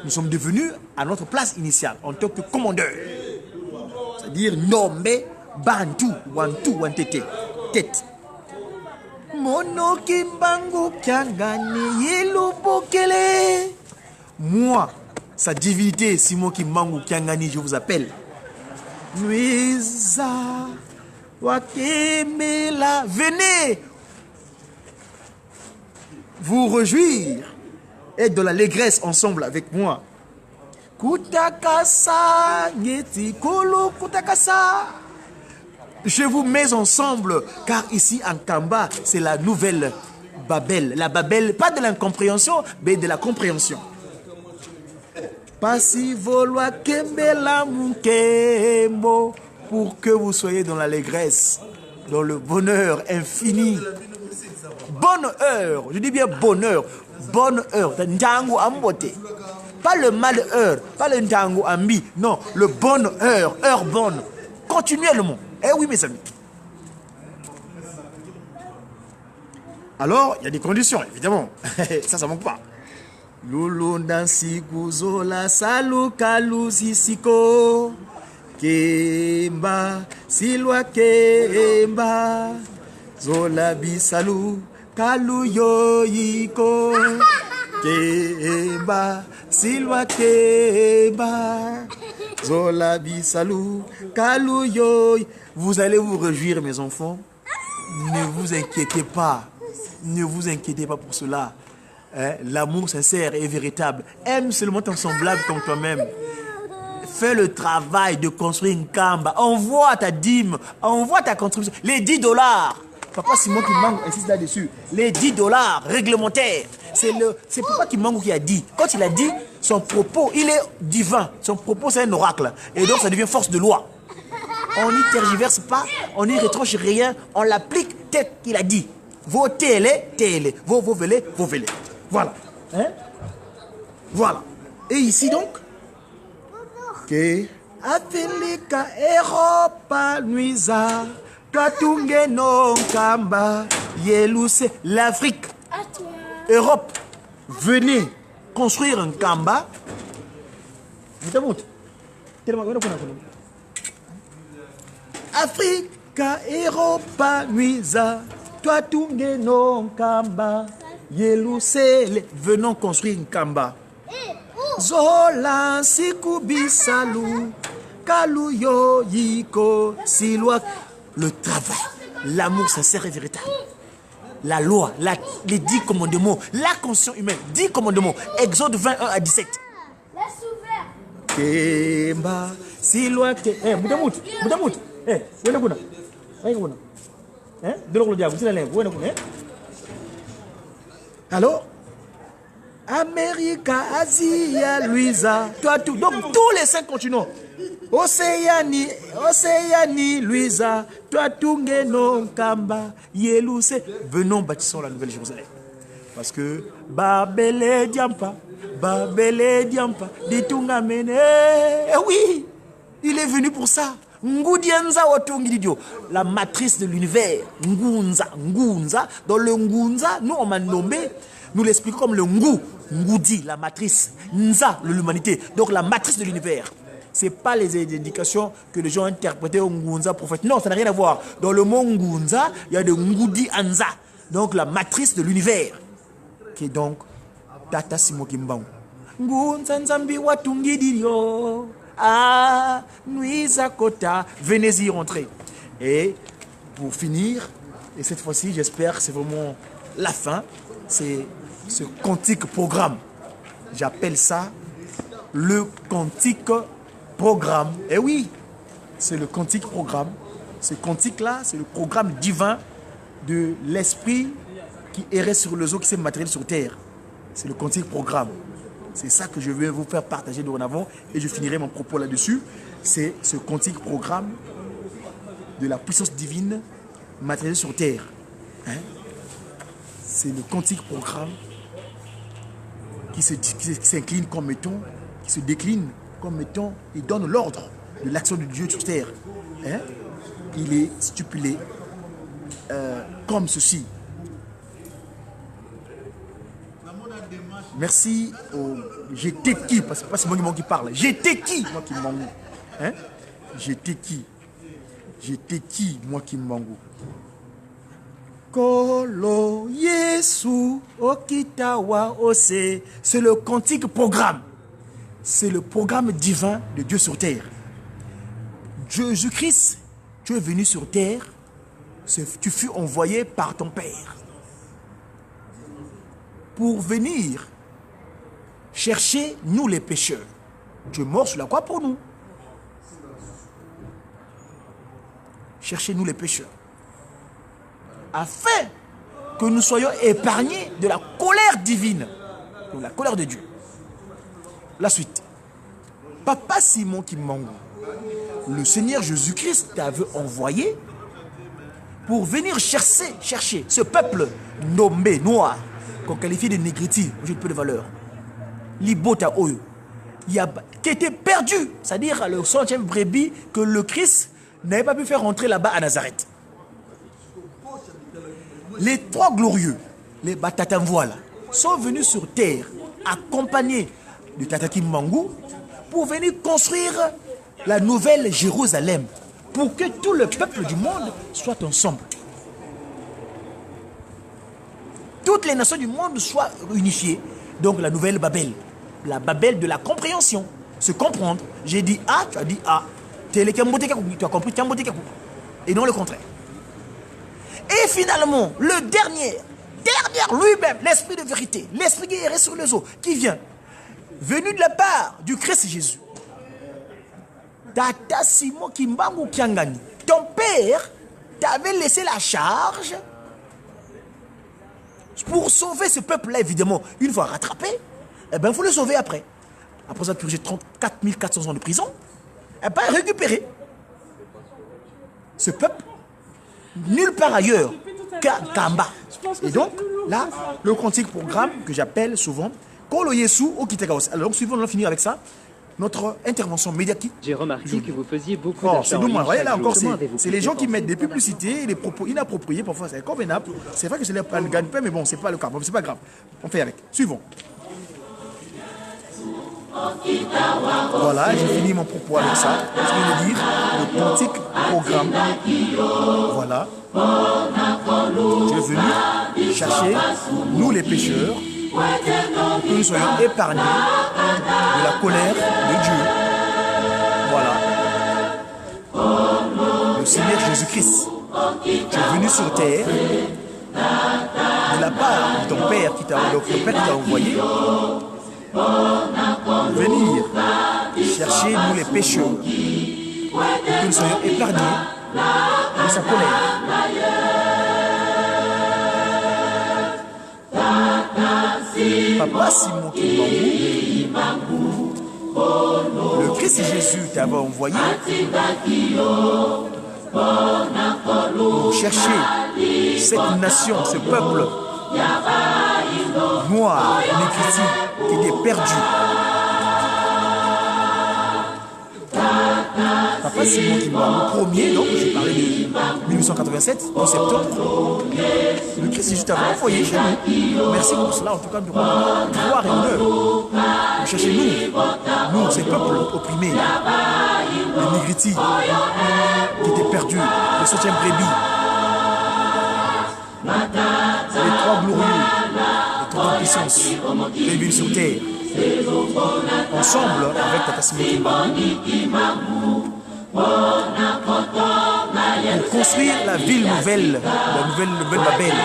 Nous sommes devenus à notre place initiale en tant que commandeur. C'est-à-dire nommé Bantu, Wantu, Wantete. Tête. Mono Kimbangu Kiangani Yelubokele. Moi, sa divinité Simon Kimbangu Kiangani, je vous appelle. Nuiza Wakemela. Venez vous réjouir et de l'allégresse ensemble avec moi. Kutakasa Ngeti Kolo Kutakasa. Je vous mets ensemble, car ici en Kamba, c'est la nouvelle Babel. La Babel, pas de l'incompréhension, mais de la compréhension. Pasi volwa kembela mukembo, pour que vous soyez dans l'allégresse, dans le bonheur infini. Bonne heure, je dis bien bonheur, bonne heure, ntango ambote. Pas le malheur, pas le ntango ambi, non, le bonne heure, heure bonne, continuellement. Eh oui, mes amis. Alors, il y a des conditions, évidemment. Ça manque pas. Lulu dansi guzola salu kalu sisiko kemba silwa kemba zola bisalu kalu yoyiko kemba silwa kemba zola bisalu kalu yoy. Vous allez vous réjouir, mes enfants. Ne vous inquiétez pas. Ne vous inquiétez pas pour cela. L'amour sincère et véritable. Aime seulement ton semblable comme toi-même. Fais le travail de construire une kamba. Envoie ta dîme. Envoie ta contribution. Les $10. Papa Simon Kimbangu insiste là-dessus. Les $10 réglementaires. C'est Papa Kimbangu qui a dit. Quand il a dit, son propos, il est divin. Son propos, c'est un oracle. Et donc, ça devient force de loi. On n'y tergiverse pas, on n'y retranche rien, on l'applique tel qu'il a dit. Vos télé, télé. Vos velés, vos velés. Voilà. Hein? Voilà. Et ici donc, que Afrika, Europa, Nuisa, Katunge no Kamba, Yelouse, l'Afrique, Europe, venez construire un Kamba. Afrika, Europa, Nuisa, Katunge no Kamba, Yelouse, venons construire un Kamba. Zola, Sikubi, Salou. Kaluyo, Yiko, Siloak. Le travail, l'amour sincère et véritable. La loi, les 10 commandements, la conscience humaine, 10 commandements. Exode 21 à 17. Kemba, Siloak. Boudamout. Alors, Amérique, Asie, Louisa, toi tout. Donc tous les 5 continents. Océanie, Louisa, toi Tungeno, Kamba, Yelouse. Venons bâtissons la nouvelle Jérusalem. Parce que Babele Diampa, Ditunga Mene. Eh oui, il est venu pour ça. Ngudianza Otongidio, la matrice de l'univers. Ngunza. Dans le Ngunza, nous on m'a nommé, nous l'expliquons comme le Ngu. Ngoudi, la matrice. Nza, l'humanité. Donc la matrice de l'univers. Ce n'est pas les indications que les gens ont interprétées au Ngunza prophète. Non, ça n'a rien à voir. Dans le mot Ngunza, il y a de Ngoudi Anza. Donc la matrice de l'univers. Qui est donc Tata Simo Kimbang. Ngunza Nzambi Watungidio. Ah, Nuisa Kota. Venez y rentrer. Et pour finir, et cette fois-ci, j'espère que c'est vraiment la fin, c'est ce quantique programme. J'appelle ça le quantique programme. Et oui, c'est le quantique programme. Ce quantique-là, c'est le programme divin de l'esprit qui errait sur les eaux, qui s'est matérialisé sur terre. C'est le quantique programme. C'est ça que je vais vous faire partager dorénavant et je finirai mon propos là-dessus. C'est ce quantique programme de la puissance divine matérialisée sur terre. Hein? C'est le quantique programme qui s'incline comme étant, qui se décline comme étant, il donne l'ordre de l'action de Dieu sur terre. Hein? Il est stipulé comme ceci. Merci au j'étais qui, parce que c'est moi qui parle. J'étais qui, moi qui m'engo. Hein? J'étais qui, moi qui m'engo. Kolo Yesu Okitawa Ose. C'est le quantique programme. C'est le programme divin de Dieu sur terre. Jésus-Christ, tu es venu sur terre, tu fus envoyé par ton Père pour venir chercher nous les pécheurs. Tu es mort sur la croix pour nous. Cherchez-nous les pécheurs. Afin que nous soyons épargnés de la colère divine, de la colère de Dieu. La suite. Papa Simon Kimbangu, le Seigneur Jésus-Christ t'avait envoyé pour venir chercher ce peuple nommé noir, qu'on qualifie de négritude, j'ai peu de valeur. Libota Oyo, qui était perdu, c'est-à-dire le 100e brebis que le Christ n'avait pas pu faire rentrer là-bas à Nazareth. Les 3 glorieux, les Batatamvoila, sont venus sur terre accompagnés de Tata Kimbangu pour venir construire la nouvelle Jérusalem, pour que tout le peuple du monde soit ensemble. Toutes les nations du monde soient unifiées. Donc la nouvelle Babel, la Babel de la compréhension, se comprendre. J'ai dit A, tu as dit A. Tu as compris, et non le contraire. Et finalement, le dernier lui-même, l'esprit de vérité, l'esprit qui est sur les eaux, qui vient, venu de la part du Christ Jésus. Tata Simon Kimbangu Kiangani, ton père t'avait laissé la charge pour sauver ce peuple-là, évidemment. Une fois rattrapé, eh ben, il faut le sauver après. Après avoir purgé 34 400 ans de prison, eh ben, récupérer ce peuple nulle part ailleurs qu'à Kamba. Et donc, là, le quantique programme que j'appelle souvent Kolo Yesu Okitakaos. Alors, donc, suivons, on va finir avec ça. notre intervention médiatique. J'ai remarqué que vous faisiez beaucoup Oh, d'achats c'est en nous, ligne voyez chaque là jour. encore, Comment avez-vous c'est pu les gens qui dépenser mettent des ce temps publicités, des propos inappropriés, parfois c'est convenable. C'est vrai que cela ne gagne pas, mais bon, c'est pas le cas. Bon, c'est pas grave. On fait avec. Suivons. Voilà, j'ai fini mon propos avec ça. Je viens de dire le quantique programme. Voilà. Je suis venu chercher, nous les pécheurs, que nous soyons épargnés de la colère de Dieu. Voilà. Le Seigneur Jésus-Christ est venu sur terre de la part de ton Père qui t'a envoyé venir chercher nous les pécheurs, que nous soyons épargnés de sa colère. Papa Simon Kimbangu, le Christ Jésus t'avait envoyé pour chercher cette nation, ce peuple noir, négriti, qui était perdu. Papa Simon Kimbangu, premier, donc j'ai parlé de 1887, de septembre. Le Christ Jésus t'avait envoyé chez nous. Merci pour cela, en tout cas, de rendre gloire et honneur. Vous cherchez nous, ces peuples opprimés, les négriti, qui étaient perdus, les 7e brebis, les trois glorieux, les trois en puissance, les villes sur terre. Ensemble, avec Papa Simon Kimbangu, pour construire la ville nouvelle, la nouvelle Babel,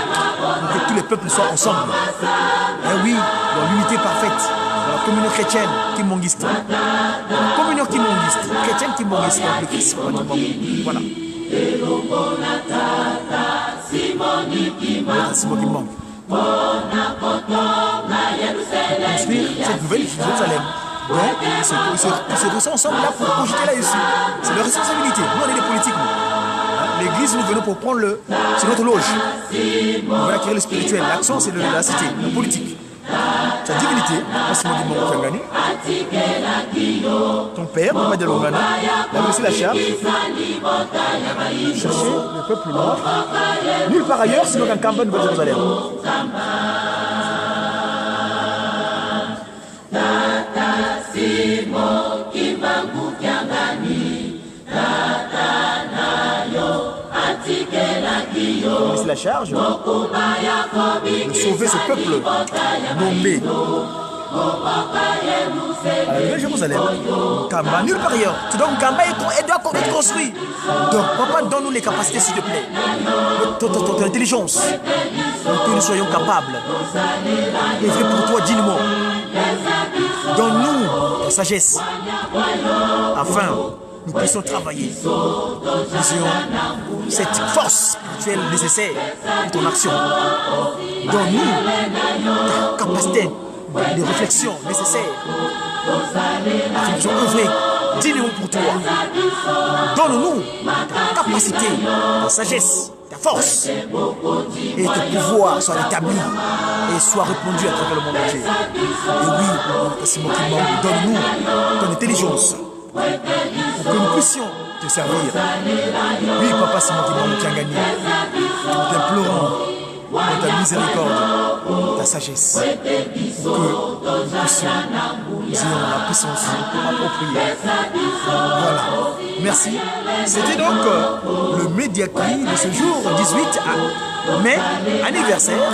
pour que tous les peuples soient ensemble. Et oui, dans l'unité parfaite, dans la communion chrétienne kimbangiste. La communion kimbangiste, chrétienne kimbangiste, donc le Christ, voilà. Simon Kimbangu. Construire cette nouvelle Jérusalem. Donc, ils se retrouvent ensemble là pour cogiter là-dessus. C'est leur responsabilité. Nous, on est des politiques, nous. L'église, nous venons pour prendre c'est notre loge. On va acquérir le spirituel. L'action, c'est la cité, le politique. Ta divinité, Simon Kimbangu Kiangani. Ton père, Papa de Longana, il a aussi la charge. Chercher le peuple noir. Nulle part ailleurs, sinon qu'en Kamba, Nouvelle Jérusalem. C'est la charge de sauver ce peuple nommé à la Nouvelle Jérusalem. Kamba, nulle part ailleurs. Tu dois Kamba et doit être construit. Donc, papa, donne-nous les capacités, s'il te plaît. Ton intelligence. Pour que nous soyons capables. Œuvrer pour toi dignement. Donne-nous ta sagesse. Afin nous puissions travailler. Nous ayons cette force spirituelle nécessaire pour ton action. Donne-nous ta capacité de réflexion nécessaire afin que nous puissions œuvrer dignement pour toi. Donne-nous ta capacité, ta sagesse, ta force et que ton pouvoir soit établi et soit répandu à travers le monde entier. Et oui, Simon Kimbangu, donne-nous ton intelligence pour que nous puissions te servir. Oui, Papa Simon Kimbangu Kiangani, nous t'implorons dans ta miséricorde, ta sagesse, pour que nous puissions, nous ayons la puissance appropriée. Voilà. Merci. C'était donc le Médiacri de ce jour 18 mai, anniversaire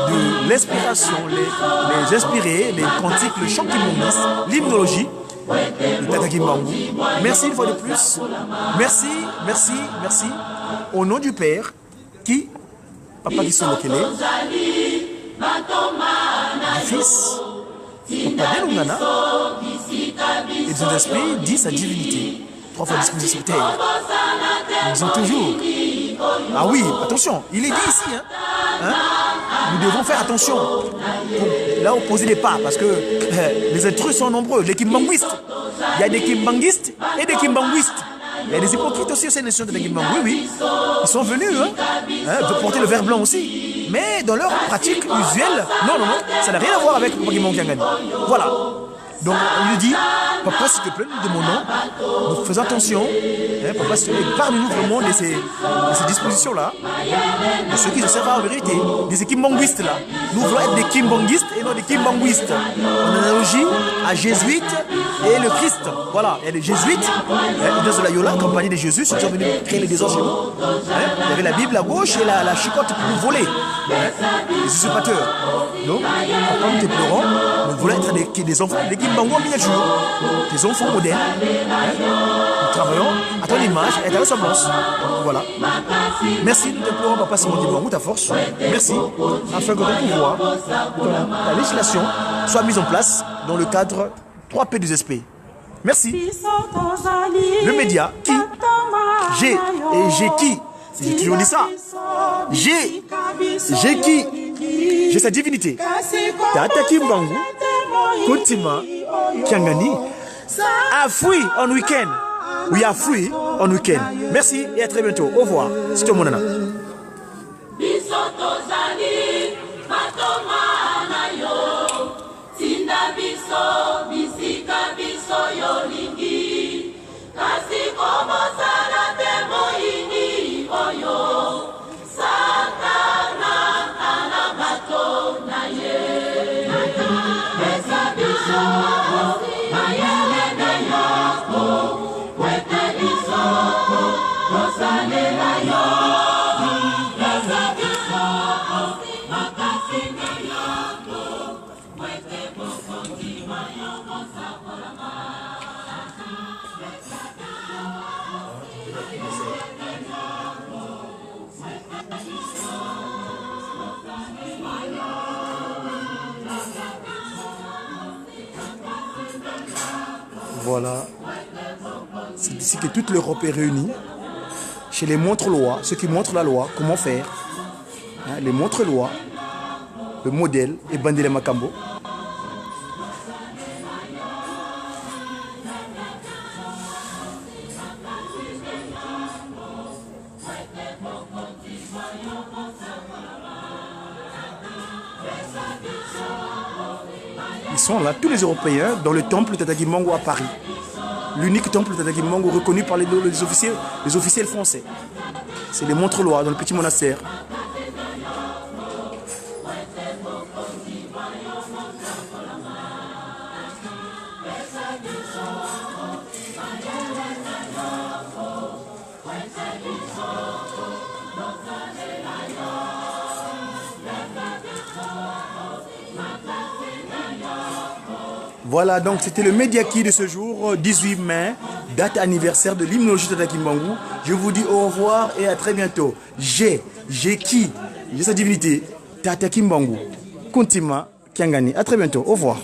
de l'inspiration, les inspirés, les cantiques, le chant kimbangiste, l'hymnologie de Tata Kimbangu. Merci une fois de plus. Merci, merci, merci. Au nom du Père, qui, Papa Kisolo-Kele, du Fils, Papa Delungana, et du Saint-Esprit, dit sa divinité. 3 fois disposé sur terre. Nous disons toujours. Ah oui, attention, il est dit ici. Nous devons faire attention pour là opposer les pas parce que les intrus sont nombreux. Les kimbanguistes. Il y a des kimbanguistes et des kimbanguistes. Il y a des hypocrites aussi au sein de la nation de Kimbangu. Oui, oui. Ils sont venus de porter le vert blanc aussi. Mais dans leur pratique usuelle, non, ça n'a rien à voir avec le Kimbangu Kiangani. Voilà. Donc, il dit, Papa, s'il te plaît, nous demandons, nous faisons attention. Hein, papa, s'il te plaît, parle-nous vraiment de ces dispositions-là, de ceux qui se servent en vérité, des kimbanguistes là. Nous voulons être des kimbanguistes et non des kimbanguistes. En analogie à jésuites et le Christ. Voilà, il y a les jésuites, de la Yola, compagnie des Jésus, ceux qui sont venus créer les désordres chez nous. Il y avait la Bible à gauche et la chicotte pour nous voler. Les usurpateurs. Donc, papa, nous te pleurons, nous voulons être des enfants, des kimbanguis en miniature, des enfants modernes. Nous travaillons à ton image et à ta ressemblance. Voilà. Merci, nous te pleurons, papa Simon Kimbangu, ta force. Merci, afin que ton pouvoir, la législation soit mise en place dans le cadre 3P du SP. Merci. Le média qui, j'ai qui, j'ai toujours dit ça, j'ai qui, j'ai sa divinité. Tata Kimbangu, Kuntima, Kiangani, are free on weekend. We are free on weekend. Merci et à très bientôt. Au revoir. C'est tout mon nana. Voilà, c'est ici que toute l'Europe est réunie. Chez les montres-lois, ceux qui montrent la loi, comment faire. Hein, les montres-lois, le modèle et Bandele Makambo. Ils sont là, tous les Européens, dans le temple Tata Kimbangu à Paris. L'unique temple Tata Kimbangu reconnu par les officiels français. C'est les montres-lois dans le petit monastère. Voilà, donc c'était le Mediaki de ce jour, 18 mai, date anniversaire de l'hymnologie Tata Kimbangu. Je vous dis au revoir et à très bientôt. J'ai qui? J'ai sa divinité, Tata Kimbangu, Kuntima Kiangani. À très bientôt, au revoir.